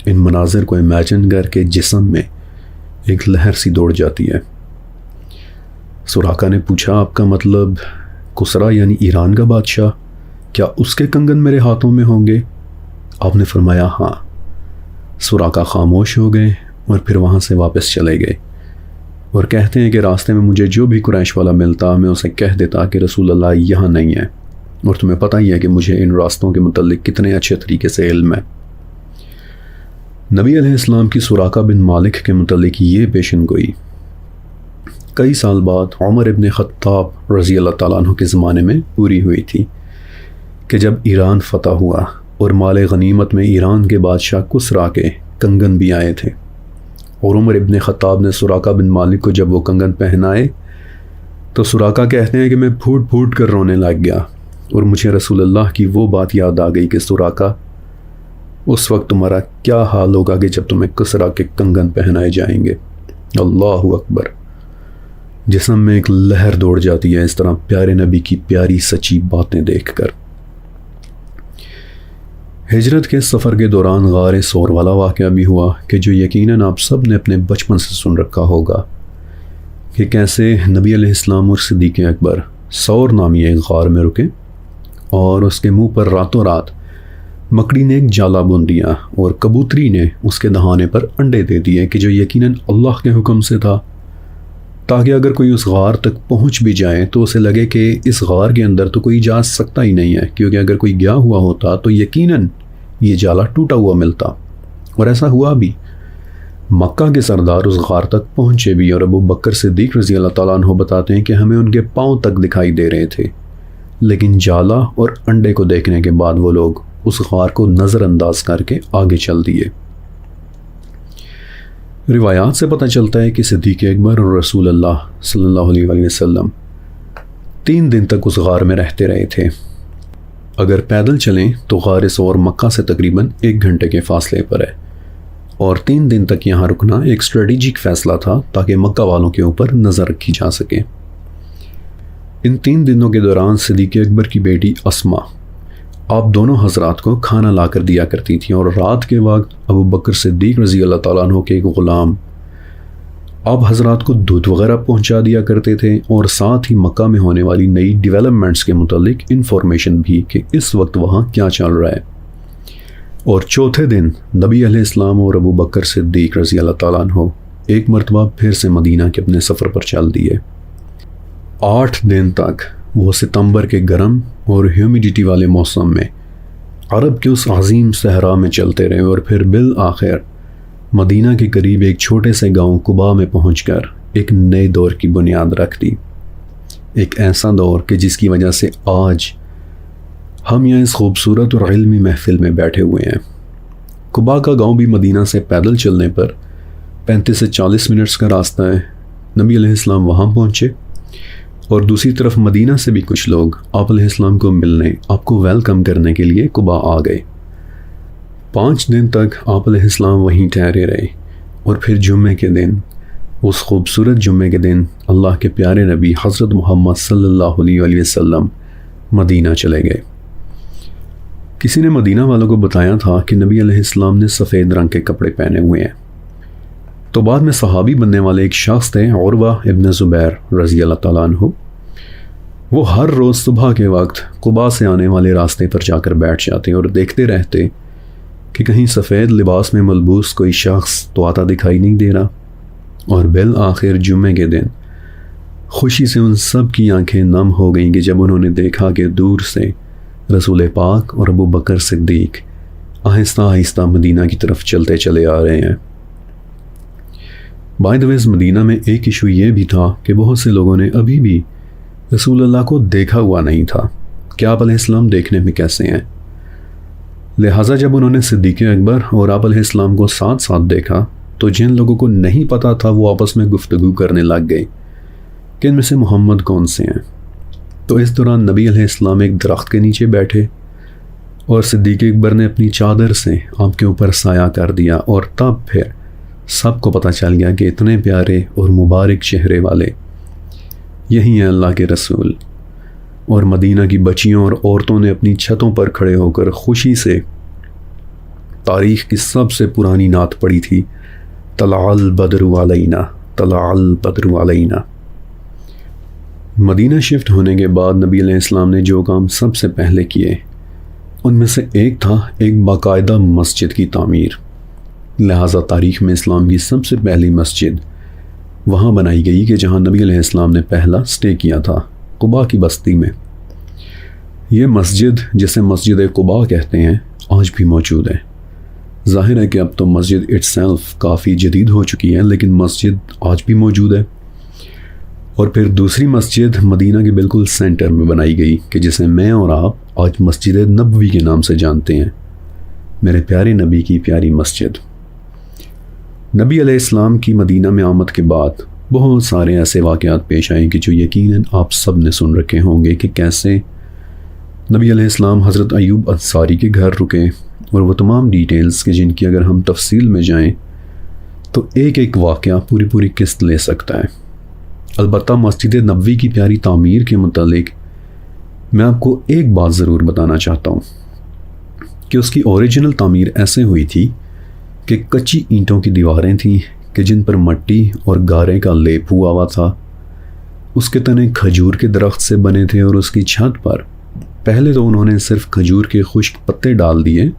ان مناظر کو امیجن کر کے جسم میں ایک لہر سی دوڑ جاتی ہے۔ سراقہ نے پوچھا، آپ کا مطلب کسرا یعنی ایران کا بادشاہ، کیا اس کے کنگن میرے ہاتھوں میں ہوں گے؟ آپ نے فرمایا ہاں۔ سراقہ خاموش ہو گئے اور پھر وہاں سے واپس چلے گئے، اور کہتے ہیں کہ راستے میں مجھے جو بھی قریش والا ملتا میں اسے کہہ دیتا کہ رسول اللہ یہاں نہیں ہے، اور تمہیں پتہ ہی ہے کہ مجھے ان راستوں کے متعلق کتنے اچھے طریقے سے علم ہے۔ نبی علیہ السلام کی سراقہ بن مالک کے متعلق یہ پیشن گوئی کئی سال بعد عمر ابن خطاب رضی اللہ تعالیٰ عنہ کے زمانے میں پوری ہوئی تھی کہ جب ایران فتح ہوا اور مال غنیمت میں ایران کے بادشاہ کسرا کے کنگن بھی آئے تھے، اور عمر ابن خطاب نے سراقہ بن مالک کو جب وہ کنگن پہنائے تو سراقہ کہتے ہیں کہ میں پھوٹ پھوٹ کر رونے لگ گیا، اور مجھے رسول اللہ کی وہ بات یاد آ گئی کہ سراقہ، اس وقت تمہارا کیا حال ہوگا کہ جب تمہیں کسرا کے کنگن پہنائے جائیں گے۔ اللہ اکبر، جسم میں ایک لہر دوڑ جاتی ہے اس طرح پیارے نبی کی پیاری سچی باتیں دیکھ کر۔ ہجرت کے سفر کے دوران غار ثور والا واقعہ بھی ہوا کہ جو یقیناً آپ سب نے اپنے بچپن سے سن رکھا ہوگا کہ کیسے نبی علیہ السلام اور صدیق اکبر ثور نامی ایک غار میں رکے، اور اس کے منہ پر راتوں رات مکڑی نے ایک جالا بن دیا اور کبوتری نے اس کے دہانے پر انڈے دے دیے کہ جو یقیناً اللہ کے حکم سے تھا، تاکہ اگر کوئی اس غار تک پہنچ بھی جائے تو اسے لگے کہ اس غار کے اندر تو کوئی جا سکتا ہی نہیں ہے، کیونکہ اگر کوئی گیا ہوا ہوتا تو یقیناً یہ جالا ٹوٹا ہوا ملتا، اور ایسا ہوا بھی۔ مکہ کے سردار اس غار تک پہنچے بھی، اور ابو بکر صدیق رضی اللہ تعالیٰ عنہ بتاتے ہیں کہ ہمیں ان کے پاؤں تک دکھائی دے رہے تھے، لیکن جالا اور انڈے کو دیکھنے کے بعد وہ لوگ اس غار کو نظر انداز کر کے آگے چل دیے۔ روایات سے پتہ چلتا ہے کہ صدیق اکبر اور رسول اللہ صلی اللہ علیہ وسلم 3 دن تک اس غار میں رہتے رہے تھے۔ اگر پیدل چلیں تو غار ثور مکہ سے تقریباً 1 گھنٹے کے فاصلے پر ہے، اور 3 دن تک یہاں رکنا ایک اسٹریٹجک فیصلہ تھا تاکہ مکہ والوں کے اوپر نظر رکھی جا سکے۔ ان 3 دنوں کے دوران صدیق اکبر کی بیٹی اسما آپ دونوں حضرات کو کھانا لا کر دیا کرتی تھیں، اور رات کے وقت ابو بکر صدیق رضی اللہ تعالیٰ عنہ کے ایک غلام آپ حضرات کو دودھ وغیرہ پہنچا دیا کرتے تھے، اور ساتھ ہی مکہ میں ہونے والی نئی ڈیولپمنٹس کے متعلق انفارمیشن بھی کہ اس وقت وہاں کیا چل رہا ہے۔ اور چوتھے دن نبی علیہ السلام اور ابو بکر صدیق رضی اللہ تعالیٰ عنہ ایک مرتبہ پھر سے مدینہ کے اپنے سفر پر چل دیے۔ 8 دن تک وہ ستمبر کے گرم اور ہیومیڈیٹی والے موسم میں عرب کے اس عظیم صحرا میں چلتے رہے، اور پھر بالآخر مدینہ کے قریب ایک چھوٹے سے گاؤں قباء میں پہنچ کر ایک نئے دور کی بنیاد رکھ دی۔ ایک ایسا دور کہ جس کی وجہ سے آج ہم یہاں اس خوبصورت اور علمی محفل میں بیٹھے ہوئے ہیں۔ قباء کا گاؤں بھی مدینہ سے پیدل چلنے پر 35 سے 40 منٹس کا راستہ ہے۔ نبی علیہ السلام وہاں پہنچے، اور دوسری طرف مدینہ سے بھی کچھ لوگ آپ علیہ السلام کو ملنے، آپ کو ویلکم کرنے کے لیے قباء آ گئے۔ 5 دن تک آپ علیہ السلام وہیں ٹھہرے رہے، اور پھر جمعے کے دن، اس خوبصورت جمعے کے دن، اللہ کے پیارے نبی حضرت محمد صلی اللہ علیہ وسلم مدینہ چلے گئے۔ کسی نے مدینہ والوں کو بتایا تھا کہ نبی علیہ السلام نے سفید رنگ کے کپڑے پہنے ہوئے ہیں۔ تو بعد میں صحابی بننے والے ایک شخص تھے، عروہ ابن زبیر رضی اللہ تعالیٰ عنہ۔ وہ ہر روز صبح کے وقت قباء سے آنے والے راستے پر جا کر بیٹھ جاتے اور دیکھتے رہتے کہ کہیں سفید لباس میں ملبوس کوئی شخص تو آتا دکھائی نہیں دے رہا۔ اور بالآخر جمعے کے دن خوشی سے ان سب کی آنکھیں نم ہو گئیں کہ جب انہوں نے دیکھا کہ دور سے رسول پاک اور ابو بکر صدیق آہستہ آہستہ مدینہ کی طرف چلتے چلے آ رہے ہیں۔ بائی دا وے مدینہ میں ایک ایشو یہ بھی تھا کہ بہت سے لوگوں نے ابھی بھی رسول اللہ کو دیکھا ہوا نہیں تھا کہ آپ علیہ السلام دیکھنے میں کیسے ہیں۔ لہٰذا جب انہوں نے صدیق اکبر اور آپ علیہ السلام کو ساتھ ساتھ دیکھا تو جن لوگوں کو نہیں پتا تھا وہ آپس میں گفتگو کرنے لگ گئے کہ ان میں سے محمد کون سے ہیں۔ تو اس دوران نبی علیہ السلام ایک درخت کے نیچے بیٹھے، اور صدیق اکبر نے اپنی چادر سے آپ کے اوپر سایہ کر دیا، اور تب پھر سب کو پتہ چل گیا کہ اتنے پیارے اور مبارک چہرے والے یہی ہیں اللہ کے رسول۔ اور مدینہ کی بچیوں اور عورتوں نے اپنی چھتوں پر کھڑے ہو کر خوشی سے تاریخ کی سب سے پرانی نعت پڑھی تھی، طلع البدر علینا، طلع البدر علینا۔ مدینہ شفٹ ہونے کے بعد نبی علیہ السلام نے جو کام سب سے پہلے کیے ان میں سے ایک تھا ایک باقاعدہ مسجد کی تعمیر۔ لہٰذا تاریخ میں اسلام کی سب سے پہلی مسجد وہاں بنائی گئی کہ جہاں نبی علیہ السلام نے پہلا سٹے کیا تھا، قباء کی بستی میں۔ یہ مسجد جسے مسجد قباء کہتے ہیں آج بھی موجود ہے۔ ظاہر ہے کہ اب تو مسجد اٹ سیلف کافی جدید ہو چکی ہے، لیکن مسجد آج بھی موجود ہے۔ اور پھر دوسری مسجد مدینہ کے بالکل سینٹر میں بنائی گئی کہ جسے میں اور آپ آج مسجد نبوی کے نام سے جانتے ہیں، میرے پیارے نبی کی پیاری مسجد۔ نبی علیہ السلام کی مدینہ میں آمد کے بعد بہت سارے ایسے واقعات پیش آئے کہ جو یقیناً آپ سب نے سن رکھے ہوں گے کہ کیسے نبی علیہ السلام حضرت ایوب انصاری کے گھر رکے، اور وہ تمام ڈیٹیلز کہ جن کی اگر ہم تفصیل میں جائیں تو ایک ایک واقعہ پوری قسط لے سکتا ہے۔ البتہ مسجد نبوی کی پیاری تعمیر کے متعلق میں آپ کو ایک بات ضرور بتانا چاہتا ہوں کہ اس کی اوریجنل تعمیر ایسے ہوئی تھی کہ کچی اینٹوں کی دیواریں تھیں کہ جن پر مٹی اور گارے کا لیپ ہوا ہوا تھا۔ اس کے تنے کھجور کے درخت سے بنے تھے، اور اس کی چھت پر پہلے تو انہوں نے صرف کھجور کے خشک پتے ڈال دیے،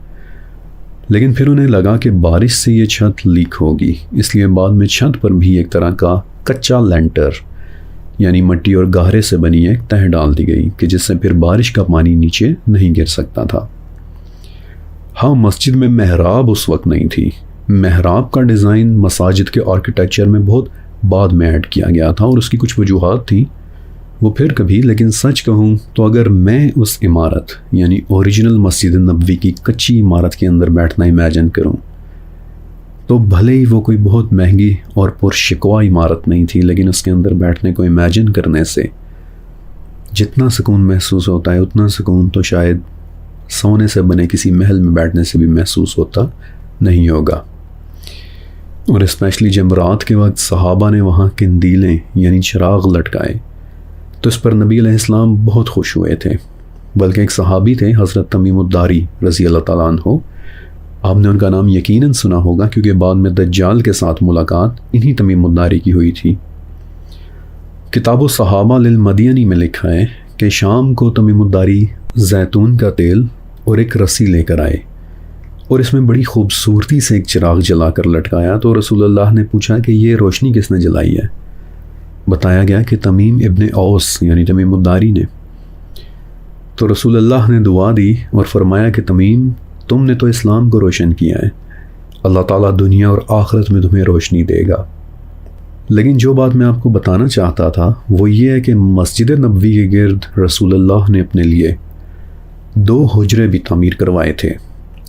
لیکن پھر انہیں لگا کہ بارش سے یہ چھت لیک ہوگی، اس لیے بعد میں چھت پر بھی ایک طرح کا کچا لینٹر یعنی مٹی اور گہرے سے بنی ایک تہ ڈال دی گئی کہ جس سے پھر بارش کا پانی نیچے نہیں گر سکتا تھا۔ ہاں، مسجد میں محراب اس وقت نہیں تھی۔ محراب کا ڈیزائن مساجد کے آرکیٹیکچر میں بہت بعد میں ایڈ کیا گیا تھا، اور اس کی کچھ وجوہات تھیں، وہ پھر کبھی۔ لیکن سچ کہوں تو اگر میں اس عمارت یعنی اوریجنل مسجد نبوی کی کچی عمارت کے اندر بیٹھنا امیجن کروں تو بھلے ہی وہ کوئی بہت مہنگی اور پرشکوہ عمارت نہیں تھی، لیکن اس کے اندر بیٹھنے کو امیجن کرنے سے جتنا سکون محسوس ہوتا ہے اتنا سکون تو شاید سونے سے بنے کسی محل میں بیٹھنے سے بھی محسوس ہوتا نہیں ہوگا۔ اور اسپیشلی جب رات کے وقت صحابہ نے وہاں قندیلیں یعنی چراغ لٹکائے تو اس پر نبی علیہ السلام بہت خوش ہوئے تھے۔ بلکہ ایک صحابی تھے حضرت تمیم الداری رضی اللہ تعالیٰ عنہ. آپ نے ان کا نام یقیناً سنا ہوگا کیونکہ بعد میں دجال کے ساتھ ملاقات انہی تمیم الداری کی ہوئی تھی. کتاب الصحابہ للمدینی میں لکھا ہے کہ شام کو تمیم الداری زیتون کا تیل اور ایک رسی لے کر آئے اور اس میں بڑی خوبصورتی سے ایک چراغ جلا کر لٹکایا. تو رسول اللہ نے پوچھا کہ یہ روشنی کس نے جلائی ہے؟ بتایا گیا کہ تمیم ابن اوس یعنی تمیم الداری نے. تو رسول اللہ نے دعا دی اور فرمایا کہ تمیم، تم نے تو اسلام کو روشن کیا ہے، اللہ تعالیٰ دنیا اور آخرت میں تمہیں روشنی دے گا. لیکن جو بات میں آپ کو بتانا چاہتا تھا وہ یہ ہے کہ مسجد نبوی کے گرد رسول اللہ نے اپنے لیے 2 حجرے بھی تعمیر کروائے تھے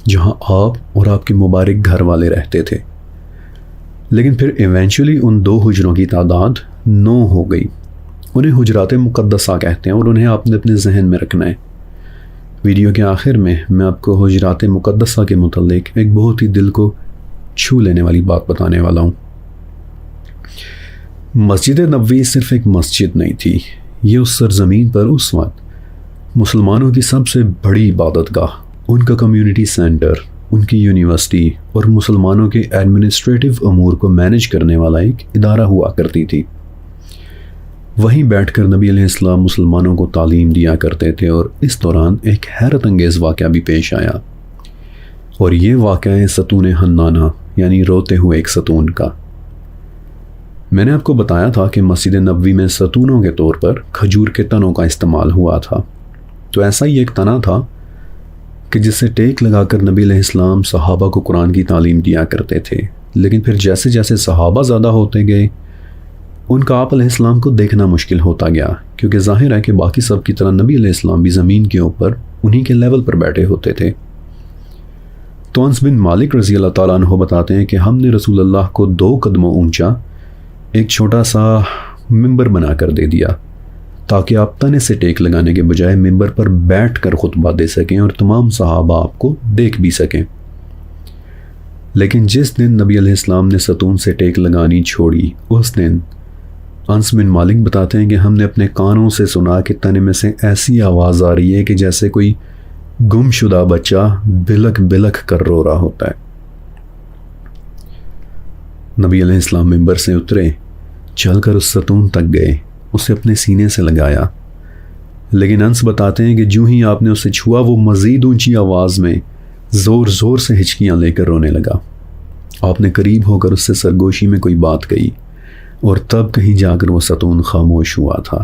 جہاں آپ اور آپ کے مبارک گھر والے رہتے تھے. لیکن پھر ایونچولی ان 2 حجروں کی تعداد 9 ہو گئی. انہیں حجرات مقدسہ کہتے ہیں اور انہیں آپ نے اپنے ذہن میں رکھنا ہے. ویڈیو کے آخر میں آپ کو حجرات مقدسہ کے متعلق ایک بہت ہی دل کو چھو لینے والی بات بتانے والا ہوں. مسجد نبوی صرف ایک مسجد نہیں تھی، یہ اس سرزمین پر اس وقت مسلمانوں کی سب سے بڑی عبادت گاہ، ان کا کمیونٹی سینٹر، ان کی یونیورسٹی اور مسلمانوں کے ایڈمنسٹریٹو امور کو مینج کرنے والا ایک ادارہ ہوا کرتی تھی. وہیں بیٹھ کر نبی علیہ السلام مسلمانوں کو تعلیم دیا کرتے تھے اور اس دوران ایک حیرت انگیز واقعہ بھی پیش آیا، اور یہ واقعہ ہے ستون حنانہ یعنی روتے ہوئے ایک ستون کا. میں نے آپ کو بتایا تھا کہ مسجد نبوی میں ستونوں کے طور پر کھجور کے تنوں کا استعمال ہوا تھا. تو ایسا ہی ایک تنا تھا کہ جس سے ٹیک لگا کر نبی علیہ السلام صحابہ کو قرآن کی تعلیم دیا کرتے تھے. لیکن پھر جیسے جیسے صحابہ زیادہ ہوتے گئے ان کا آپ علیہ السلام کو دیکھنا مشکل ہوتا گیا، کیونکہ ظاہر ہے کہ باقی سب کی طرح نبی علیہ السلام بھی زمین کے اوپر انہی کے لیول پر بیٹھے ہوتے تھے. تو انس بن مالک رضی اللہ تعالیٰ عنہ بتاتے ہیں کہ ہم نے رسول اللہ کو 2 قدموں اونچا ایک چھوٹا سا ممبر بنا کر دے دیا تاکہ آپ تنے سے ٹیک لگانے کے بجائے ممبر پر بیٹھ کر خطبہ دے سکیں اور تمام صحابہ آپ کو دیکھ بھی سکیں. لیکن جس دن نبی علیہ السلام نے ستون سے ٹیک لگانی چھوڑی، اس دن انس بن مالک بتاتے ہیں کہ ہم نے اپنے کانوں سے سنا کہ تنے میں سے ایسی آواز آ رہی ہے کہ جیسے کوئی گم شدہ بچہ بلک بلک کر رو رہا ہوتا ہے. نبی علیہ السلام ممبر سے اترے، چل کر اس ستون تک گئے، اسے اپنے سینے سے لگایا. لیکن انس بتاتے ہیں کہ جو ہی آپ نے اسے چھوا وہ مزید اونچی آواز میں زور زور سے ہچکیاں لے کر رونے لگا. آپ نے قریب ہو کر اس سے سرگوشی میں کوئی بات کہی اور تب کہیں جا کر وہ ستون خاموش ہوا تھا.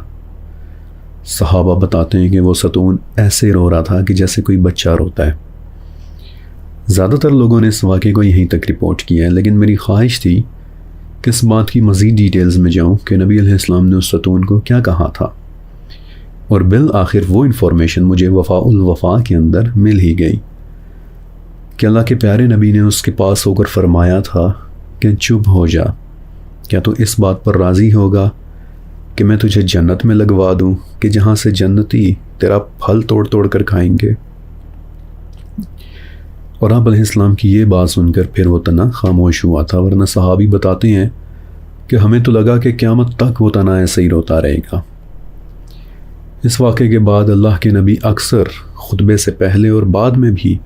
صحابہ بتاتے ہیں کہ وہ ستون ایسے رو رہا تھا کہ جیسے کوئی بچہ روتا ہے. زیادہ تر لوگوں نے اس واقعے کو یہیں تک رپورٹ کیا ہے، لیکن میری خواہش تھی کہ اس بات کی مزید ڈیٹیلز میں جاؤں کہ نبی علیہ السلام نے اس ستون کو کیا کہا تھا، اور بالآخر وہ انفارمیشن مجھے وفاء الوفا کے اندر مل ہی گئی کہ اللہ کے پیارے نبی نے اس کے پاس ہو کر فرمایا تھا کہ چپ ہو جا، کیا تو اس بات پر راضی ہوگا کہ میں تجھے جنت میں لگوا دوں کہ جہاں سے جنتی تیرا پھل توڑ توڑ کر کھائیں گے. اور آپ علیہ السلام کی یہ بات سن کر پھر وہ تنا خاموش ہوا تھا، ورنہ صحابی بتاتے ہیں کہ ہمیں تو لگا کہ قیامت تک وہ تنا ایسے ہی روتا رہے گا. اس واقعے کے بعد اللہ کے نبی اکثر خطبے سے پہلے اور بعد میں بھی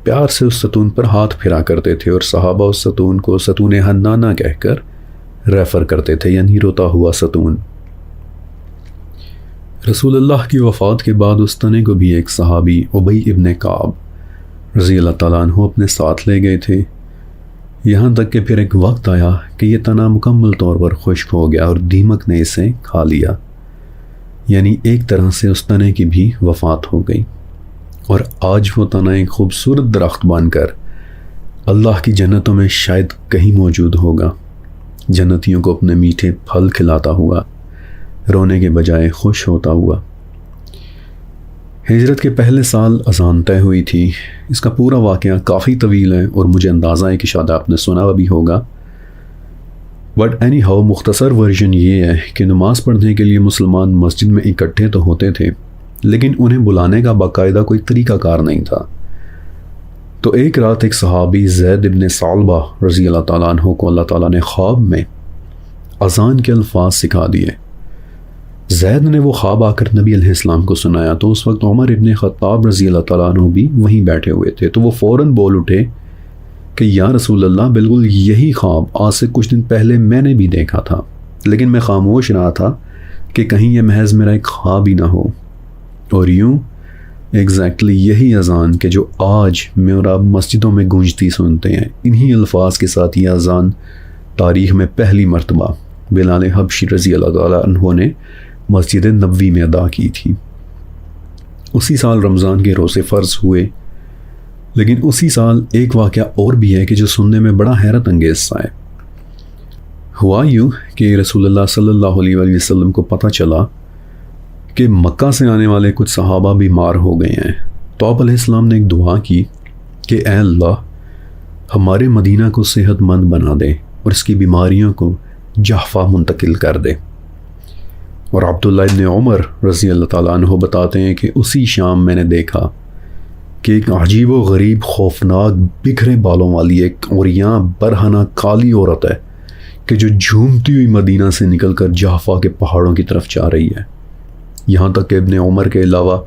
پیار سے اس ستون پر ہاتھ پھرا کرتے تھے اور صحابہ اس ستون کو ستون حنانہ کہہ کر ریفر کرتے تھے، یعنی روتا ہوا ستون. رسول اللہ کی وفات کے بعد اس تنے کو بھی ایک صحابی ابی ابن کعب رضی اللہ تعالیٰ عنہ اپنے ساتھ لے گئے تھے، یہاں تک کہ پھر ایک وقت آیا کہ یہ تنا مکمل طور پر خشک ہو گیا اور دیمک نے اسے کھا لیا، یعنی ایک طرح سے اس تنے کی بھی وفات ہو گئی. اور آج وہ تنا ایک خوبصورت درخت بن کر اللہ کی جنتوں میں شاید کہیں موجود ہوگا، جنتیوں کو اپنے میٹھے پھل کھلاتا ہوا، رونے کے بجائے خوش ہوتا ہوا. ہجرت کے پہلے سال اذان طے ہوئی تھی. اس کا پورا واقعہ کافی طویل ہے اور مجھے اندازہ ہے کہ شاید آپ نے سنا بھی ہوگا، بٹ اینی ہاؤ مختصر ورژن یہ ہے کہ نماز پڑھنے کے لیے مسلمان مسجد میں اکٹھے تو ہوتے تھے، لیکن انہیں بلانے کا باقاعدہ کوئی طریقہ کار نہیں تھا. تو ایک رات ایک صحابی زید ابن ثعلبہ رضی اللہ تعالیٰ عنہ کو اللہ تعالیٰ نے خواب میں اذان کے الفاظ سکھا دیے. زید نے وہ خواب آ کر نبی علیہ السلام کو سنایا تو اس وقت عمر ابن خطاب رضی اللہ تعالیٰ عنہ بھی وہیں بیٹھے ہوئے تھے، تو وہ فوراً بول اٹھے کہ یا رسول اللہ، بالکل یہی خواب آج سے کچھ دن پہلے میں نے بھی دیکھا تھا، لیکن میں خاموش رہا تھا کہ کہیں یہ محض میرا ایک خواب ہی نہ ہو۔ اور یوں ایگزیکٹلی یہی اذان کہ جو آج میں اور آپ مسجدوں میں گونجتی سنتے ہیں، انہی الفاظ کے ساتھ یہ اذان تاریخ میں پہلی مرتبہ بلال حبشی رضی اللہ تعالیٰ عنہ نے مسجد نبوی میں ادا کی تھی۔ اسی سال رمضان کے روزے فرض ہوئے، لیکن اسی سال ایک واقعہ اور بھی ہے کہ جو سننے میں بڑا حیرت انگیز سا ہے۔ ہوا یوں کہ رسول اللہ صلی اللہ علیہ وآلہ وسلم کو پتہ چلا کہ مکہ سے آنے والے کچھ صحابہ بیمار ہو گئے ہیں، تو آپ علیہ السلام نے ایک دعا کی کہ اے اللہ، ہمارے مدینہ کو صحت مند بنا دے اور اس کی بیماریوں کو جحفہ منتقل کر دے۔ اور عبداللہ ابن عمر رضی اللہ تعالیٰ عنہ بتاتے ہیں کہ اسی شام میں نے دیکھا کہ ایک عجیب و غریب خوفناک بکھرے بالوں والی ایک عریاں برہنہ کالی عورت ہے کہ جو جھومتی ہوئی مدینہ سے نکل کر جحفہ کے پہاڑوں کی طرف جا رہی ہے۔ یہاں تک کہ ابن عمر کے علاوہ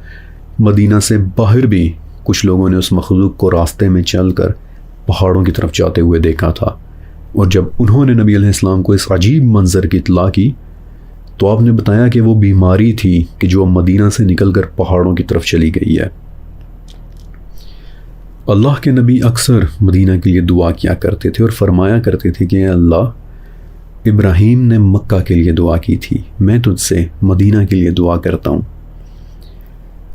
مدینہ سے باہر بھی کچھ لوگوں نے اس مخلوق کو راستے میں چل کر پہاڑوں کی طرف جاتے ہوئے دیکھا تھا، اور جب انہوں نے نبی علیہ السلام کو اس عجیب منظر کی اطلاع کی تو آپ نے بتایا کہ وہ بیماری تھی کہ جو مدینہ سے نکل کر پہاڑوں کی طرف چلی گئی ہے۔ اللہ کے نبی اکثر مدینہ کے لیے دعا کیا کرتے تھے اور فرمایا کرتے تھے کہ اے اللہ، ابراہیم نے مکہ کے لیے دعا کی تھی، میں تجھ سے مدینہ کے لیے دعا کرتا ہوں۔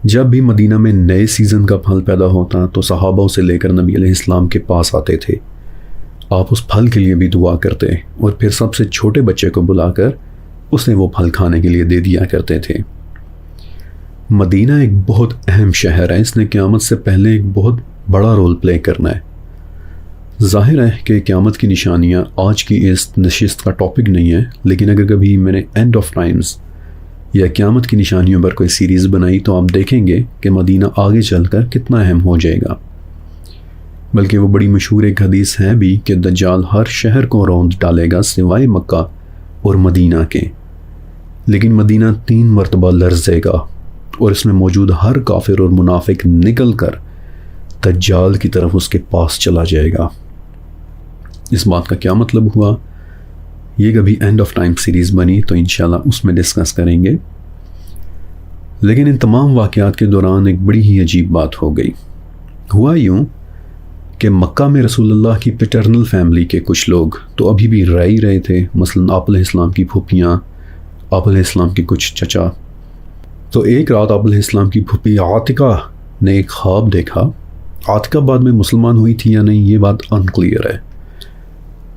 جب بھی مدینہ میں نئے سیزن کا پھل پیدا ہوتا تو صحابہ اسے لے کر نبی علیہ السلام کے پاس آتے تھے، آپ اس پھل کے لیے بھی دعا کرتے اور پھر سب سے چھوٹے بچے کو بلا کر اسے وہ پھل کھانے کے لیے دے دیا کرتے تھے۔ مدینہ ایک بہت اہم شہر ہے، اس نے قیامت سے پہلے ایک بہت بڑا رول پلے کرنا ہے۔ ظاہر ہے کہ قیامت کی نشانیاں آج کی اس نشست کا ٹاپک نہیں ہے، لیکن اگر کبھی میں نے اینڈ آف ٹائمز یا قیامت کی نشانیوں پر کوئی سیریز بنائی تو آپ دیکھیں گے کہ مدینہ آگے چل کر کتنا اہم ہو جائے گا۔ بلکہ وہ بڑی مشہور ایک حدیث ہے بھی کہ دجال ہر شہر کو روند ڈالے گا سوائے مکہ اور مدینہ کے، لیکن مدینہ 3 مرتبہ لرزے گا اور اس میں موجود ہر کافر اور منافق نکل کر دجال کی طرف اس کے پاس چلا جائے گا۔ اس بات کا کیا مطلب ہوا؟ یہ کبھی اینڈ آف ٹائم سیریز بنی تو انشاءاللہ اس میں ڈسکس کریں گے۔ لیکن ان تمام واقعات کے دوران ایک بڑی ہی عجیب بات ہو گئی۔ ہوا یوں کہ مکہ میں رسول اللہ کی پیٹرنل فیملی کے کچھ لوگ تو ابھی بھی رہ ہی رہے تھے، مثلا آپ علیہ السلام کی پھوپھیاں، آپ علیہ السلام کے کچھ چچا۔ تو ایک رات آپ علیہ السلام کی پھوپھی عاتقہ نے ایک خواب دیکھا۔ عاتقہ بعد میں مسلمان ہوئی تھی یا نہیں یہ بات انکلیئر ہے۔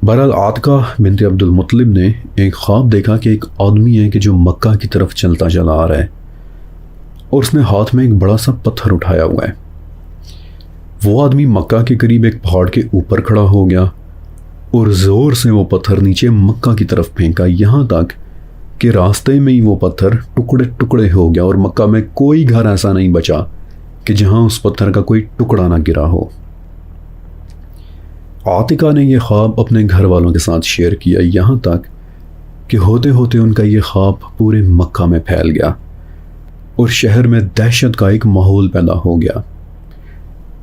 بہرحال عاتقہ بنت عبد المطلب نے ایک خواب دیکھا کہ ایک آدمی ہے کہ جو مکہ کی طرف چلتا چلا آ رہا ہے اور اس نے ہاتھ میں ایک بڑا سا پتھر اٹھایا ہوا ہے۔ وہ آدمی مکہ کے قریب ایک پہاڑ کے اوپر کھڑا ہو گیا اور زور سے وہ پتھر نیچے مکہ کی طرف پھینکا، یہاں تک کہ راستے میں ہی وہ پتھر ٹکڑے ٹکڑے ہو گیا اور مکہ میں کوئی گھر ایسا نہیں بچا کہ جہاں اس پتھر کا کوئی ٹکڑا نہ گرا ہو۔ عاتقہ نے یہ خواب اپنے گھر والوں کے ساتھ شیئر کیا، یہاں تک کہ ہوتے ہوتے ان کا یہ خواب پورے مکہ میں پھیل گیا اور شہر میں دہشت کا ایک ماحول پیدا ہو گیا۔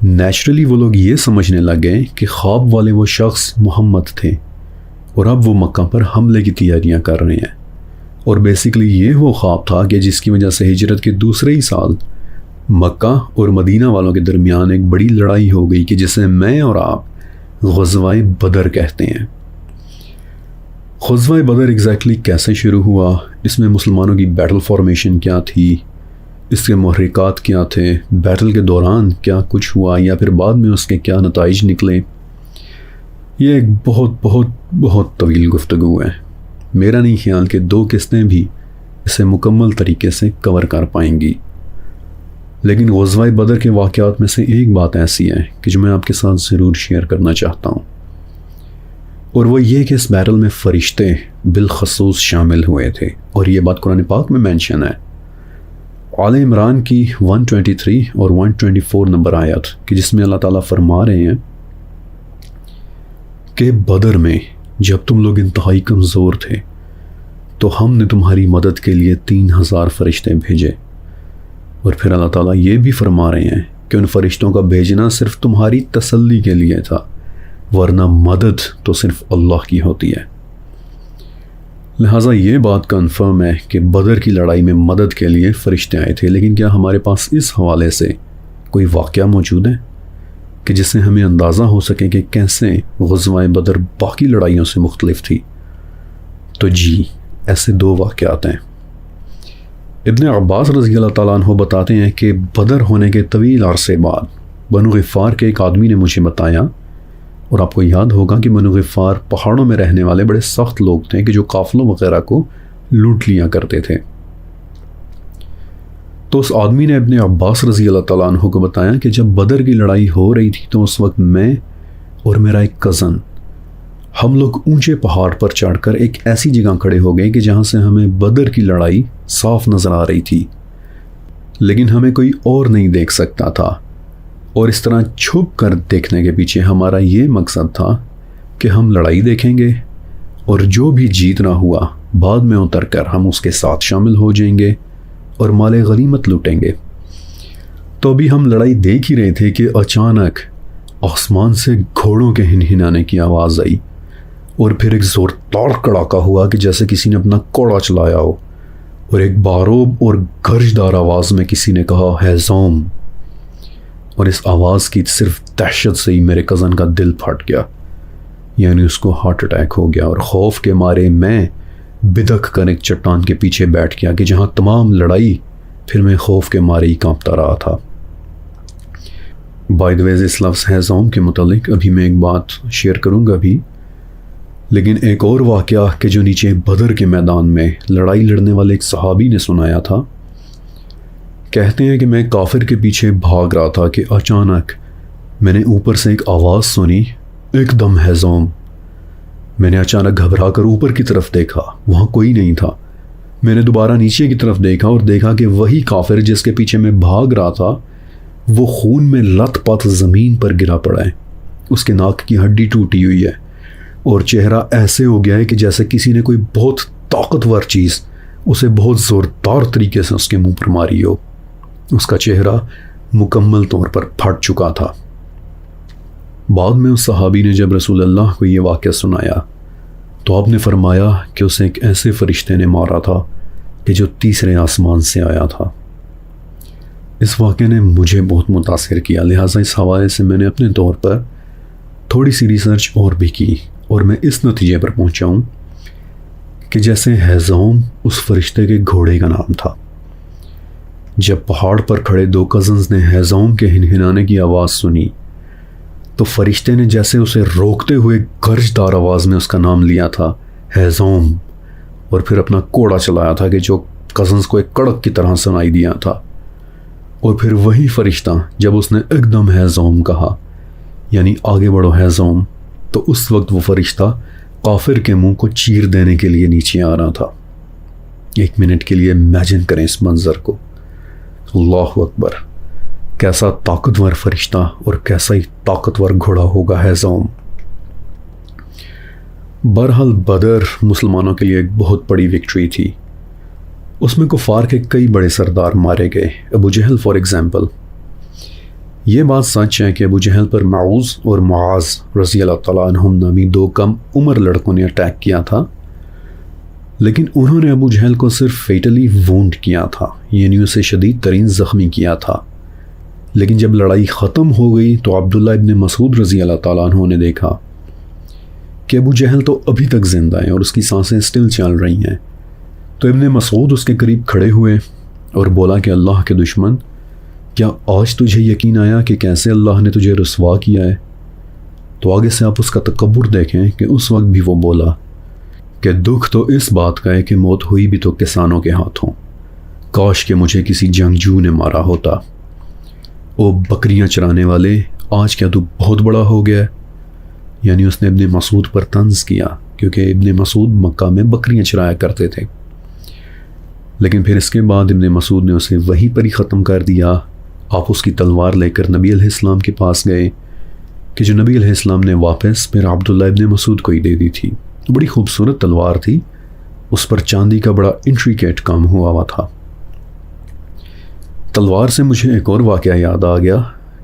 نیچرلی وہ لوگ یہ سمجھنے لگے کہ خواب والے وہ شخص محمد تھے اور اب وہ مکہ پر حملے کی تیاریاں کر رہے ہیں، اور بیسیکلی یہ وہ خواب تھا کہ جس کی وجہ سے ہجرت کے دوسرے ہی سال مکہ اور مدینہ والوں کے درمیان ایک بڑی لڑائی ہو گئی کہ جسے میں اور آپ غزوہ بدر کہتے ہیں۔ غزوہ بدر ایگزیکٹلی کیسے شروع ہوا، اس میں مسلمانوں کی بیٹل فارمیشن کیا تھی، اس کے محرکات کیا تھے، بیٹل کے دوران کیا کچھ ہوا یا پھر بعد میں اس کے کیا نتائج نکلے، یہ ایک بہت بہت بہت طویل گفتگو ہے۔ میرا نہیں خیال کہ 2 قسطیں بھی اسے مکمل طریقے سے کور کر پائیں گی، لیکن غزوہ بدر کے واقعات میں سے ایک بات ایسی ہے کہ جو میں آپ کے ساتھ ضرور شیئر کرنا چاہتا ہوں، اور وہ یہ کہ اس بیٹل میں فرشتے بالخصوص شامل ہوئے تھے، اور یہ بات قرآن پاک میں مینشن ہے، آل عمران کی 123 اور 124 نمبر آیت، کہ جس میں اللہ تعالیٰ فرما رہے ہیں کہ بدر میں جب تم لوگ انتہائی کمزور تھے تو ہم نے تمہاری مدد کے لیے 3000 فرشتے بھیجے۔ اور پھر اللہ تعالیٰ یہ بھی فرما رہے ہیں کہ ان فرشتوں کا بھیجنا صرف تمہاری تسلی کے لیے تھا، ورنہ مدد تو صرف اللہ کی ہوتی ہے۔ لہٰذا یہ بات کنفرم ہے کہ بدر کی لڑائی میں مدد کے لیے فرشتے آئے تھے، لیکن کیا ہمارے پاس اس حوالے سے کوئی واقعہ موجود ہے کہ جس سے ہمیں اندازہ ہو سکے کہ کیسے غزوہ بدر باقی لڑائیوں سے مختلف تھی؟ تو جی، ایسے 2 واقعات ہیں۔ ابن عباس رضی اللہ تعالیٰ عنہ بتاتے ہیں کہ بدر ہونے کے طویل عرصے بعد بنو غفار کے ایک آدمی نے مجھے بتایا، اور آپ کو یاد ہوگا کہ بنو غفار پہاڑوں میں رہنے والے بڑے سخت لوگ تھے کہ جو قافلوں وغیرہ کو لوٹ لیا کرتے تھے۔ تو اس آدمی نے ابن عباس رضی اللہ تعالیٰ عنہ کو بتایا کہ جب بدر کی لڑائی ہو رہی تھی تو اس وقت میں اور میرا ایک کزن، ہم لوگ اونچے پہاڑ پر چڑھ کر ایک ایسی جگہ کھڑے ہو گئے کہ جہاں سے ہمیں بدر کی لڑائی صاف نظر آ رہی تھی، لیکن ہمیں کوئی اور نہیں دیکھ سکتا تھا۔ اور اس طرح چھپ کر دیکھنے کے پیچھے ہمارا یہ مقصد تھا کہ ہم لڑائی دیکھیں گے اور جو بھی جیتنا ہوا بعد میں اتر کر ہم اس کے ساتھ شامل ہو جائیں گے اور مال غنیمت لوٹیں گے۔ تو ابھی ہم لڑائی دیکھ ہی رہے تھے کہ اچانک آسمان سے گھوڑوں کے ہنہنانے کی آواز آئی، اور پھر ایک زوردار کڑاکا ہوا کہ جیسے کسی نے اپنا کوڑا چلایا ہو، اور ایک باروب اور گرجدار آواز میں کسی نے کہا ہیزوم، اور اس آواز کی صرف دہشت سے ہی میرے کزن کا دل پھٹ گیا، یعنی اس کو ہارٹ اٹیک ہو گیا، اور خوف کے مارے میں بدک کر ایک چٹان کے پیچھے بیٹھ گیا کہ جہاں تمام لڑائی پھر میں خوف کے مارے ہی کانپتا رہا تھا۔ بائی دا وے اس لفظ ہیزوم کے متعلق ابھی میں ایک بات شیئر کروں گا بھی، لیکن ایک اور واقعہ کہ جو نیچے بدر کے میدان میں لڑائی لڑنے والے ایک صحابی نے سنایا تھا۔ کہتے ہیں کہ میں کافر کے پیچھے بھاگ رہا تھا کہ اچانک میں نے اوپر سے ایک آواز سنی، ایک دم ہیزوم۔ میں نے اچانک گھبرا کر اوپر کی طرف دیکھا، وہاں کوئی نہیں تھا۔ میں نے دوبارہ نیچے کی طرف دیکھا اور دیکھا کہ وہی کافر جس کے پیچھے میں بھاگ رہا تھا وہ خون میں لت پت زمین پر گرا پڑا ہے، اس کے ناک کی ہڈی ٹوٹی ہوئی ہے، اور چہرہ ایسے ہو گیا ہے کہ جیسے کسی نے کوئی بہت طاقتور چیز اسے بہت زوردار طریقے سے اس کے منہ پر ماری ہو۔ اس کا چہرہ مکمل طور پر پھٹ چکا تھا۔ بعد میں اس صحابی نے جب رسول اللہ کو یہ واقعہ سنایا تو آپ نے فرمایا کہ اسے ایک ایسے فرشتے نے مارا تھا کہ جو تیسرے آسمان سے آیا تھا۔ اس واقعے نے مجھے بہت متاثر کیا، لہٰذا اس حوالے سے میں نے اپنے طور پر تھوڑی سی ریسرچ اور بھی کی، اور میں اس نتیجے پر پہنچا ہوں کہ جیسے ہیزوم اس فرشتے کے گھوڑے کا نام تھا۔ جب پہاڑ پر کھڑے 2 کزنز نے ہیزوم کے ہنہنانے کی آواز سنی تو فرشتے نے جیسے اسے روکتے ہوئے گرجدار آواز میں اس کا نام لیا تھا، ہیزوم، اور پھر اپنا کوڑا چلایا تھا کہ جو کزنز کو ایک کڑک کی طرح سنائی دیا تھا۔ اور پھر وہی فرشتہ جب اس نے ایک دم ہیزوم کہا، یعنی آگے بڑھو ہیزوم، تو اس وقت وہ فرشتہ کافر کے منہ کو چیر دینے کے لیے نیچے آ رہا تھا۔ 1 منٹ کے لیے امیجن کریں اس منظر کو۔ اللہ اکبر، کیسا طاقتور فرشتہ اور کیسا ہی طاقتور گھوڑا ہوگا ہیزوم۔ بہرحال بدر مسلمانوں کے لیے ایک بہت بڑی وکٹری تھی۔ اس میں کفار کے کئی بڑے سردار مارے گئے، ابو جہل فار ایگزامپل۔ یہ بات سچ ہے کہ ابو جہل پر معوذ اور معاذ رضی اللہ تعالیٰ عنہم نامی 2 کم عمر لڑکوں نے اٹیک کیا تھا، لیکن انہوں نے ابو جہل کو صرف فیٹلی وونڈ کیا تھا، یعنی اسے شدید ترین زخمی کیا تھا۔ لیکن جب لڑائی ختم ہو گئی تو عبداللہ ابن مسعود رضی اللہ تعالیٰ عنہ نے دیکھا کہ ابو جہل تو ابھی تک زندہ ہے اور اس کی سانسیں سٹل چل رہی ہیں۔ تو ابن مسعود اس کے قریب کھڑے ہوئے اور بولا کہ اللہ کے دشمن، کیا آج تجھے یقین آیا کہ کیسے اللہ نے تجھے رسوا کیا ہے؟ تو آگے سے آپ اس کا تکبر دیکھیں کہ اس وقت بھی وہ بولا کہ دکھ تو اس بات کا ہے کہ موت ہوئی بھی تو کسانوں کے ہاتھوں، کاش کہ مجھے کسی جنگجو نے مارا ہوتا۔ او بکریاں چرانے والے، آج کیا تو بہت بڑا ہو گیا ہے؟ یعنی اس نے ابن مسعود پر طنز کیا، کیونکہ ابن مسعود مکہ میں بکریاں چرایا کرتے تھے۔ لیکن پھر اس کے بعد ابن مسعود نے اسے وہیں پر ہی ختم کر دیا۔ آپ اس کی تلوار لے کر نبی علیہ السلام کے پاس گئے کہ جو نبی علیہ السلام نے واپس پھر عبداللہ ابن مسعود کو ہی دے دی تھی۔ بڑی خوبصورت تلوار تھی، اس پر چاندی کا بڑا انٹریکیٹ کام ہوا تھا۔ تلوار سے مجھے ایک اور واقعہ یاد آ گیا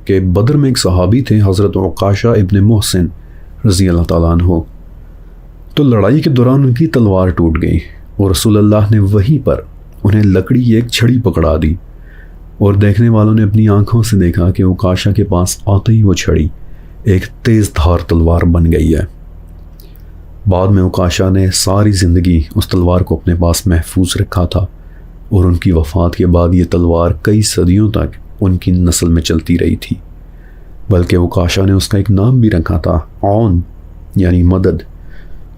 کہ بدر میں ایک صحابی تھے حضرت عکاشہ ابن محسن رضی اللہ تعالیٰ عنہ۔ تو لڑائی کے دوران ان کی تلوار ٹوٹ گئی اور رسول اللہ نے وہیں پر انہیں لکڑی کی ایک چھڑی پکڑا دی، اور دیکھنے والوں نے اپنی آنکھوں سے دیکھا کہ عکاشہ کے پاس آتے ہی وہ چھڑی ایک تیز دھار تلوار بن گئی ہے۔ بعد میں عکاشہ نے ساری زندگی اس تلوار کو اپنے پاس محفوظ رکھا تھا، اور ان کی وفات کے بعد یہ تلوار کئی صدیوں تک ان کی نسل میں چلتی رہی تھی، بلکہ عکاشہ نے اس کا ایک نام بھی رکھا تھا، عون یعنی مدد،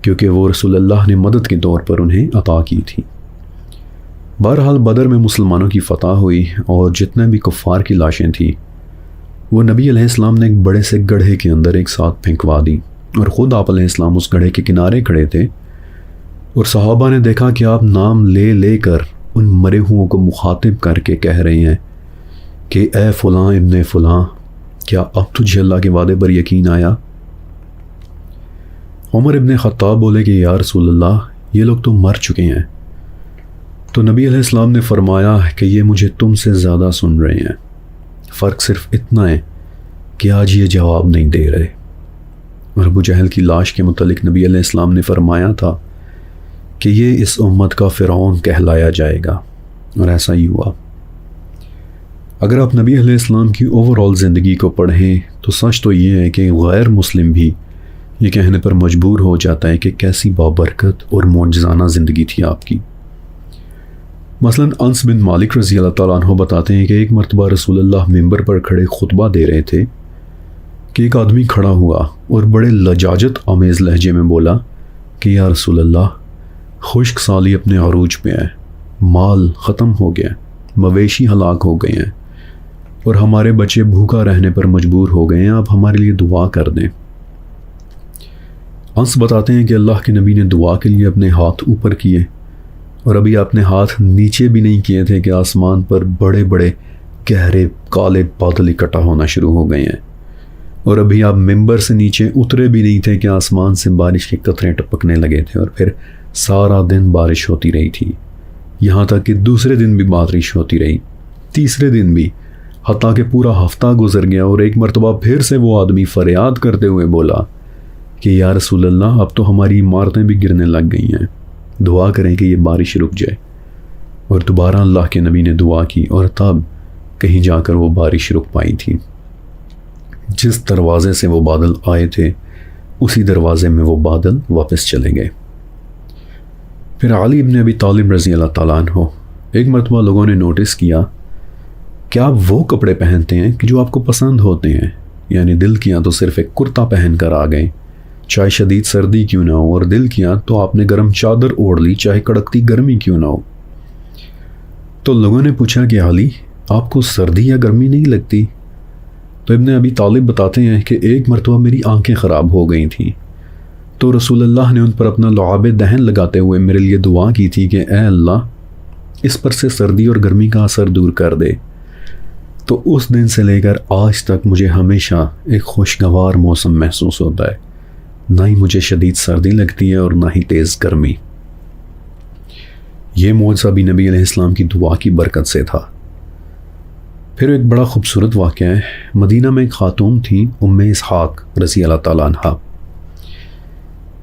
کیونکہ وہ رسول اللہ نے مدد کے طور پر انہیں عطا کی تھی۔ بہرحال بدر میں مسلمانوں کی فتح ہوئی، اور جتنے بھی کفار کی لاشیں تھیں وہ نبی علیہ السلام نے ایک بڑے سے گڑھے کے اندر ایک ساتھ پھینکوا دی، اور خود آپ علیہ السلام اس گڑھے کے کنارے کھڑے تھے، اور صحابہ نے دیکھا کہ آپ نام لے لے کر ان مرے ہوں کو مخاطب کر کے کہہ رہے ہیں کہ اے فلاں ابن فلاں، کیا اب تجھے اللہ کے وعدے پر یقین آیا؟ عمر ابن خطاب بولے کہ یا رسول اللہ، یہ لوگ تو مر چکے ہیں۔ تو نبی علیہ السلام نے فرمایا کہ یہ مجھے تم سے زیادہ سن رہے ہیں، فرق صرف اتنا ہے کہ آج یہ جواب نہیں دے رہے۔ اور ابو جہل کی لاش کے متعلق نبی علیہ السلام نے فرمایا تھا کہ یہ اس امت کا فرعون کہلایا جائے گا، اور ایسا ہی ہوا۔ اگر آپ نبی علیہ السلام کی اوورآل زندگی کو پڑھیں تو سچ تو یہ ہے کہ غیر مسلم بھی یہ کہنے پر مجبور ہو جاتا ہے کہ کیسی بابرکت اور معجزانہ زندگی تھی آپ کی۔ مثلا انس بن مالک رضی اللہ تعالیٰ عنہ بتاتے ہیں کہ ایک مرتبہ رسول اللہ ممبر پر کھڑے خطبہ دے رہے تھے کہ ایک آدمی کھڑا ہوا اور بڑے لجاجت آمیز لہجے میں بولا کہ یا رسول اللہ، خشک سالی اپنے عروج پہ ہے، مال ختم ہو گیا، مویشی ہلاک ہو گئے ہیں، اور ہمارے بچے بھوکا رہنے پر مجبور ہو گئے ہیں، آپ ہمارے لیے دعا کر دیں۔ انس بتاتے ہیں کہ اللہ کے نبی نے دعا کے لیے اپنے ہاتھ اوپر کیے، اور ابھی اپنے ہاتھ نیچے بھی نہیں کیے تھے کہ آسمان پر بڑے بڑے گہرے کالے بادل اکٹھا ہونا شروع ہو گئے ہیں، اور ابھی آپ ممبر سے نیچے اترے بھی نہیں تھے کہ آسمان سے بارش کے قطرے ٹپکنے لگے تھے، اور پھر سارا دن بارش ہوتی رہی تھی، یہاں تک کہ دوسرے دن بھی بارش ہوتی رہی، تیسرے دن بھی، حتیٰ کہ پورا ہفتہ گزر گیا، اور ایک مرتبہ پھر سے وہ آدمی فریاد کرتے ہوئے بولا کہ یا رسول اللہ، اب تو ہماری عمارتیں بھی گرنے لگ گئی ہیں، دعا کریں کہ یہ بارش رک جائے۔ اور دوبارہ اللہ کے نبی نے دعا کی، اور تب کہیں جا کر وہ بارش رک پائی تھی۔ جس دروازے سے وہ بادل آئے تھے اسی دروازے میں وہ بادل واپس چلے گئے۔ پھر علی ابن ابی طالب رضی اللہ تعالیٰ عنہ، ایک مرتبہ لوگوں نے نوٹس کیا کہ آپ وہ کپڑے پہنتے ہیں کہ جو آپ کو پسند ہوتے ہیں، یعنی دل کیا تو صرف ایک کرتا پہن کر آ گئے، چاہے شدید سردی کیوں نہ ہو، اور دل کیا تو آپ نے گرم چادر اوڑھ لی، چاہے کڑکتی گرمی کیوں نہ ہو۔ تو لوگوں نے پوچھا کہ علی، آپ کو سردی یا گرمی نہیں لگتی؟ تو ابن ابی طالب بتاتے ہیں کہ ایک مرتبہ میری آنکھیں خراب ہو گئی تھیں، تو رسول اللہ نے ان پر اپنا لعاب دہن لگاتے ہوئے میرے لیے دعا کی تھی کہ اے اللہ، اس پر سے سردی اور گرمی کا اثر دور کر دے۔ تو اس دن سے لے کر آج تک مجھے ہمیشہ ایک خوشگوار موسم محسوس ہوتا ہے، نہ ہی مجھے شدید سردی لگتی ہے اور نہ ہی تیز گرمی۔ یہ معجزہ بھی نبی علیہ السلام کی دعا کی برکت سے تھا۔ پھر ایک بڑا خوبصورت واقعہ ہے۔ مدینہ میں ایک خاتون تھیں، ام اسحاق رضی اللہ تعالیٰ عنہ۔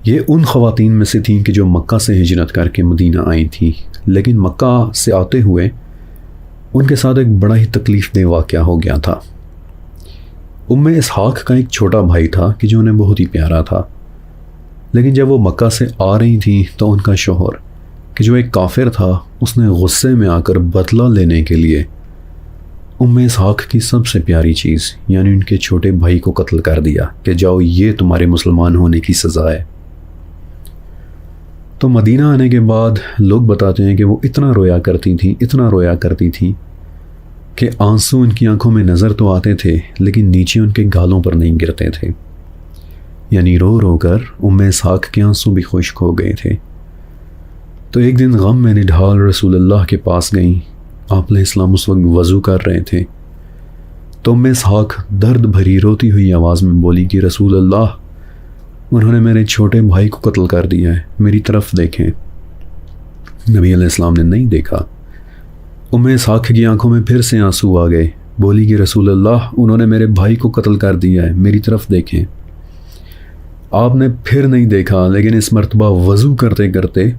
یہ ان خواتین میں سے تھیں کہ جو مکہ سے ہجرت کر کے مدینہ آئی تھیں، لیکن مکہ سے آتے ہوئے ان کے ساتھ ایک بڑا ہی تکلیف دہ واقعہ ہو گیا تھا۔ ام اسحاق کا ایک چھوٹا بھائی تھا کہ جو انہیں بہت ہی پیارا تھا، لیکن جب وہ مکہ سے آ رہی تھیں تو ان کا شوہر کہ جو ایک کافر تھا، اس نے غصے میں آ کر بدلہ لینے کے لیے ام اسحاق کی سب سے پیاری چیز یعنی ان کے چھوٹے بھائی کو قتل کر دیا کہ جاؤ، یہ تمہارے مسلمان ہونے کی سزا ہے۔ تو مدینہ آنے کے بعد لوگ بتاتے ہیں کہ وہ اتنا رویا کرتی تھیں کہ آنسو ان کی آنکھوں میں نظر تو آتے تھے لیکن نیچے ان کے گالوں پر نہیں گرتے تھے، یعنی رو رو کر ام اسحاق کے آنسو بھی خشک ہو گئے تھے۔ تو ایک دن غم میں نڈھال رسول اللہ کے پاس گئیں۔ آپ علیہ السلام اس وقت وضو کر رہے تھے، تو ام اسحاق درد بھری روتی ہوئی آواز میں بولی کہ رسول اللہ، انہوں نے میرے چھوٹے بھائی کو قتل کر دیا ہے، میری طرف دیکھیں۔ نبی علیہ السلام نے نہیں دیکھا۔ اسحاق کی آنکھوں میں پھر سے آنسو آ گئے، بولی کہ رسول اللہ، انہوں نے میرے بھائی کو قتل کر دیا ہے، میری طرف دیکھیں۔ آپ نے پھر نہیں دیکھا، لیکن اس مرتبہ وضو کرتے کرتے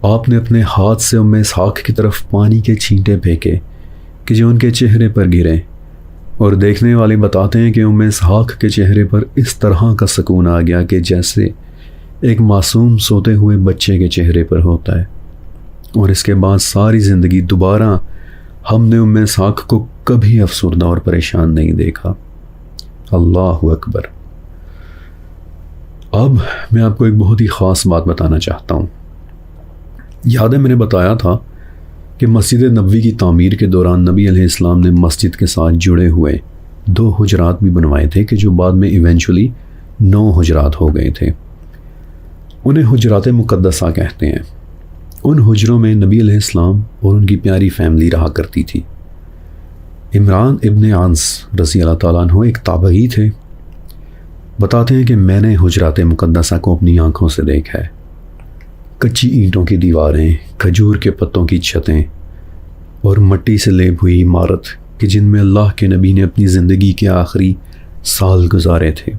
آپ نے اپنے ہاتھ سے اسحاق کی طرف پانی کے چھینٹے پھینکے کہ جو ان کے چہرے پر گرے، اور دیکھنے والے بتاتے ہیں کہ اسحاق کے چہرے پر اس طرح کا سکون آ گیا کہ جیسے ایک معصوم سوتے ہوئے بچے کے چہرے پر ہوتا ہے۔ اور اس کے بعد ساری زندگی دوبارہ ہم نے اسحاق کو کبھی افسردہ اور پریشان نہیں دیکھا۔ اللہ اکبر۔ اب میں آپ کو ایک بہت ہی خاص بات بتانا چاہتا ہوں۔ یاد ہے میں نے بتایا تھا کہ مسجد نبوی کی تعمیر کے دوران نبی علیہ السلام نے مسجد کے ساتھ جڑے ہوئے 2 حجرات بھی بنوائے تھے کہ جو بعد میں ایونچولی 9 حجرات ہو گئے تھے۔ انہیں حجرات مقدسہ کہتے ہیں۔ ان حجروں میں نبی علیہ السلام اور ان کی پیاری فیملی رہا کرتی تھی۔ عمران ابن عنس رضی اللہ تعالیٰ عنہ ایک تابعی تھے۔ بتاتے ہیں کہ میں نے حجرات مقدسہ کو اپنی آنکھوں سے دیکھا ہے۔ کچی اینٹوں کی دیواریں، کھجور کے پتوں کی چھتیں اور مٹی سے لیپ ہوئی عمارت کہ جن میں اللہ کے نبی نے اپنی زندگی کے آخری سال گزارے تھے۔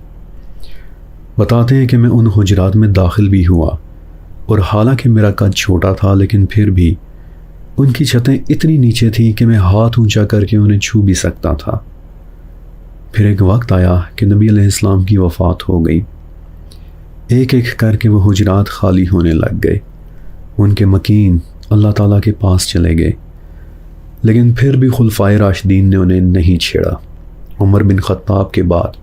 بتاتے ہیں کہ میں ان حجرات میں داخل بھی ہوا، اور حالانکہ میرا قد چھوٹا تھا لیکن پھر بھی ان کی چھتیں اتنی نیچے تھیں کہ میں ہاتھ اونچا کر کے انہیں چھو بھی سکتا تھا۔ پھر ایک وقت آیا کہ نبی علیہ السلام کی وفات ہو گئی۔ ایک ایک کر کے وہ حجرات خالی ہونے لگ گئے۔ ان کے مکین اللہ تعالیٰ کے پاس چلے گئے، لیکن پھر بھی خلفائے راشدین نے انہیں نہیں چھیڑا۔ عمر بن خطاب کے بعد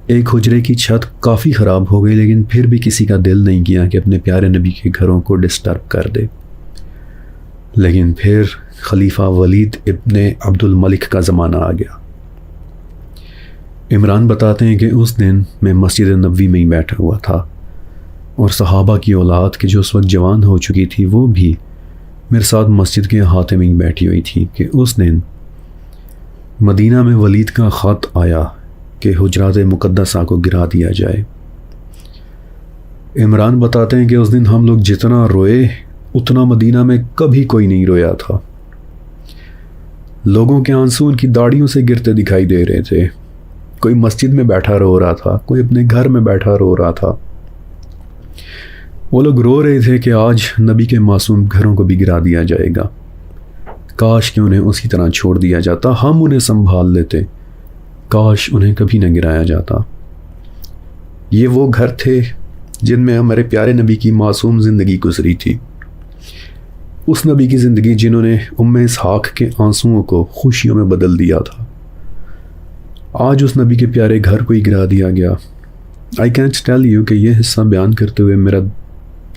ایک حجرے کی چھت کافی خراب ہو گئی، لیکن پھر بھی کسی کا دل نہیں کیا کہ اپنے پیارے نبی کے گھروں کو ڈسٹرب کر دے۔ لیکن پھر خلیفہ ولید ابن عبد الملک کا زمانہ آ گیا۔ عمران بتاتے ہیں کہ اس دن میں مسجد نبوی میں ہی بیٹھا ہوا تھا، اور صحابہ کی اولاد کہ جو اس وقت جوان ہو چکی تھی وہ بھی میرے ساتھ مسجد کے احاطے میں ہی بیٹھی ہوئی تھی کہ اس دن مدینہ میں ولید کا خط آیا کہ حجرات مقدسہ کو گرا دیا جائے۔ عمران بتاتے ہیں کہ اس دن ہم لوگ جتنا روئے اتنا مدینہ میں کبھی کوئی نہیں رویا تھا۔ لوگوں کے آنسو ان کی داڑھیوں سے گرتے دکھائی دے رہے تھے۔ کوئی مسجد میں بیٹھا رو رہا تھا، کوئی اپنے گھر میں بیٹھا رو رہا تھا۔ وہ لوگ رو رہے تھے کہ آج نبی کے معصوم گھروں کو بھی گرا دیا جائے گا، کاش کہ انہیں اسی طرح چھوڑ دیا جاتا، ہم انہیں سنبھال لیتے، کاش انہیں کبھی نہ گرایا جاتا۔ یہ وہ گھر تھے جن میں ہمارے پیارے نبی کی معصوم زندگی گزری تھی، اس نبی کی زندگی جنہوں نے اسحاق کے آنسوؤں کو خوشیوں میں بدل دیا تھا۔ آج اس نبی کے پیارے گھر کو ہی گرا دیا گیا۔ آئی کینٹ ٹیل یو کہ یہ حصہ بیان کرتے ہوئے میرا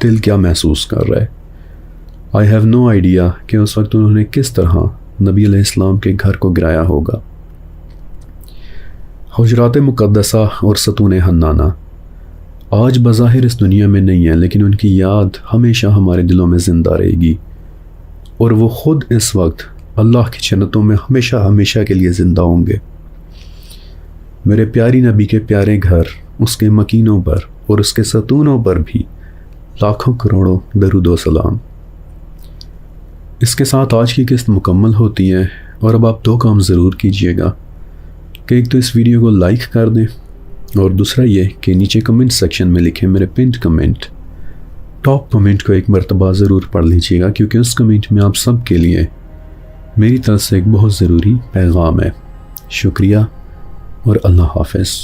دل کیا محسوس کر رہا ہے۔ آئی ہیو نو آئیڈیا کہ اس وقت انہوں نے کس طرح نبی علیہ السلام کے گھر کو گرایا ہوگا۔ حجرات مقدسہ اور ستون حنانہ آج بظاہر اس دنیا میں نہیں ہے، لیکن ان کی یاد ہمیشہ ہمارے دلوں میں زندہ رہے گی، اور وہ خود اس وقت اللہ کی جنتوں میں ہمیشہ ہمیشہ کے لیے زندہ ہوں گے۔ میرے پیاری نبی کے پیارے گھر، اس کے مکینوں پر اور اس کے ستونوں پر بھی لاکھوں کروڑوں درود و سلام۔ اس کے ساتھ آج کی قسط مکمل ہوتی ہے، اور اب آپ 2 کام ضرور کیجئے گا کہ ایک تو اس ویڈیو کو لائک کر دیں، اور دوسرا یہ کہ نیچے کمنٹ سیکشن میں لکھیں میرے پنڈ کمنٹ۔ ٹاپ کمنٹ کو ایک مرتبہ ضرور پڑھ لیجیے گا، کیونکہ اس کمنٹ میں آپ سب کے لیے میری طرف سے ایک بہت ضروری پیغام ہے۔ شکریہ اور اللہ حافظ۔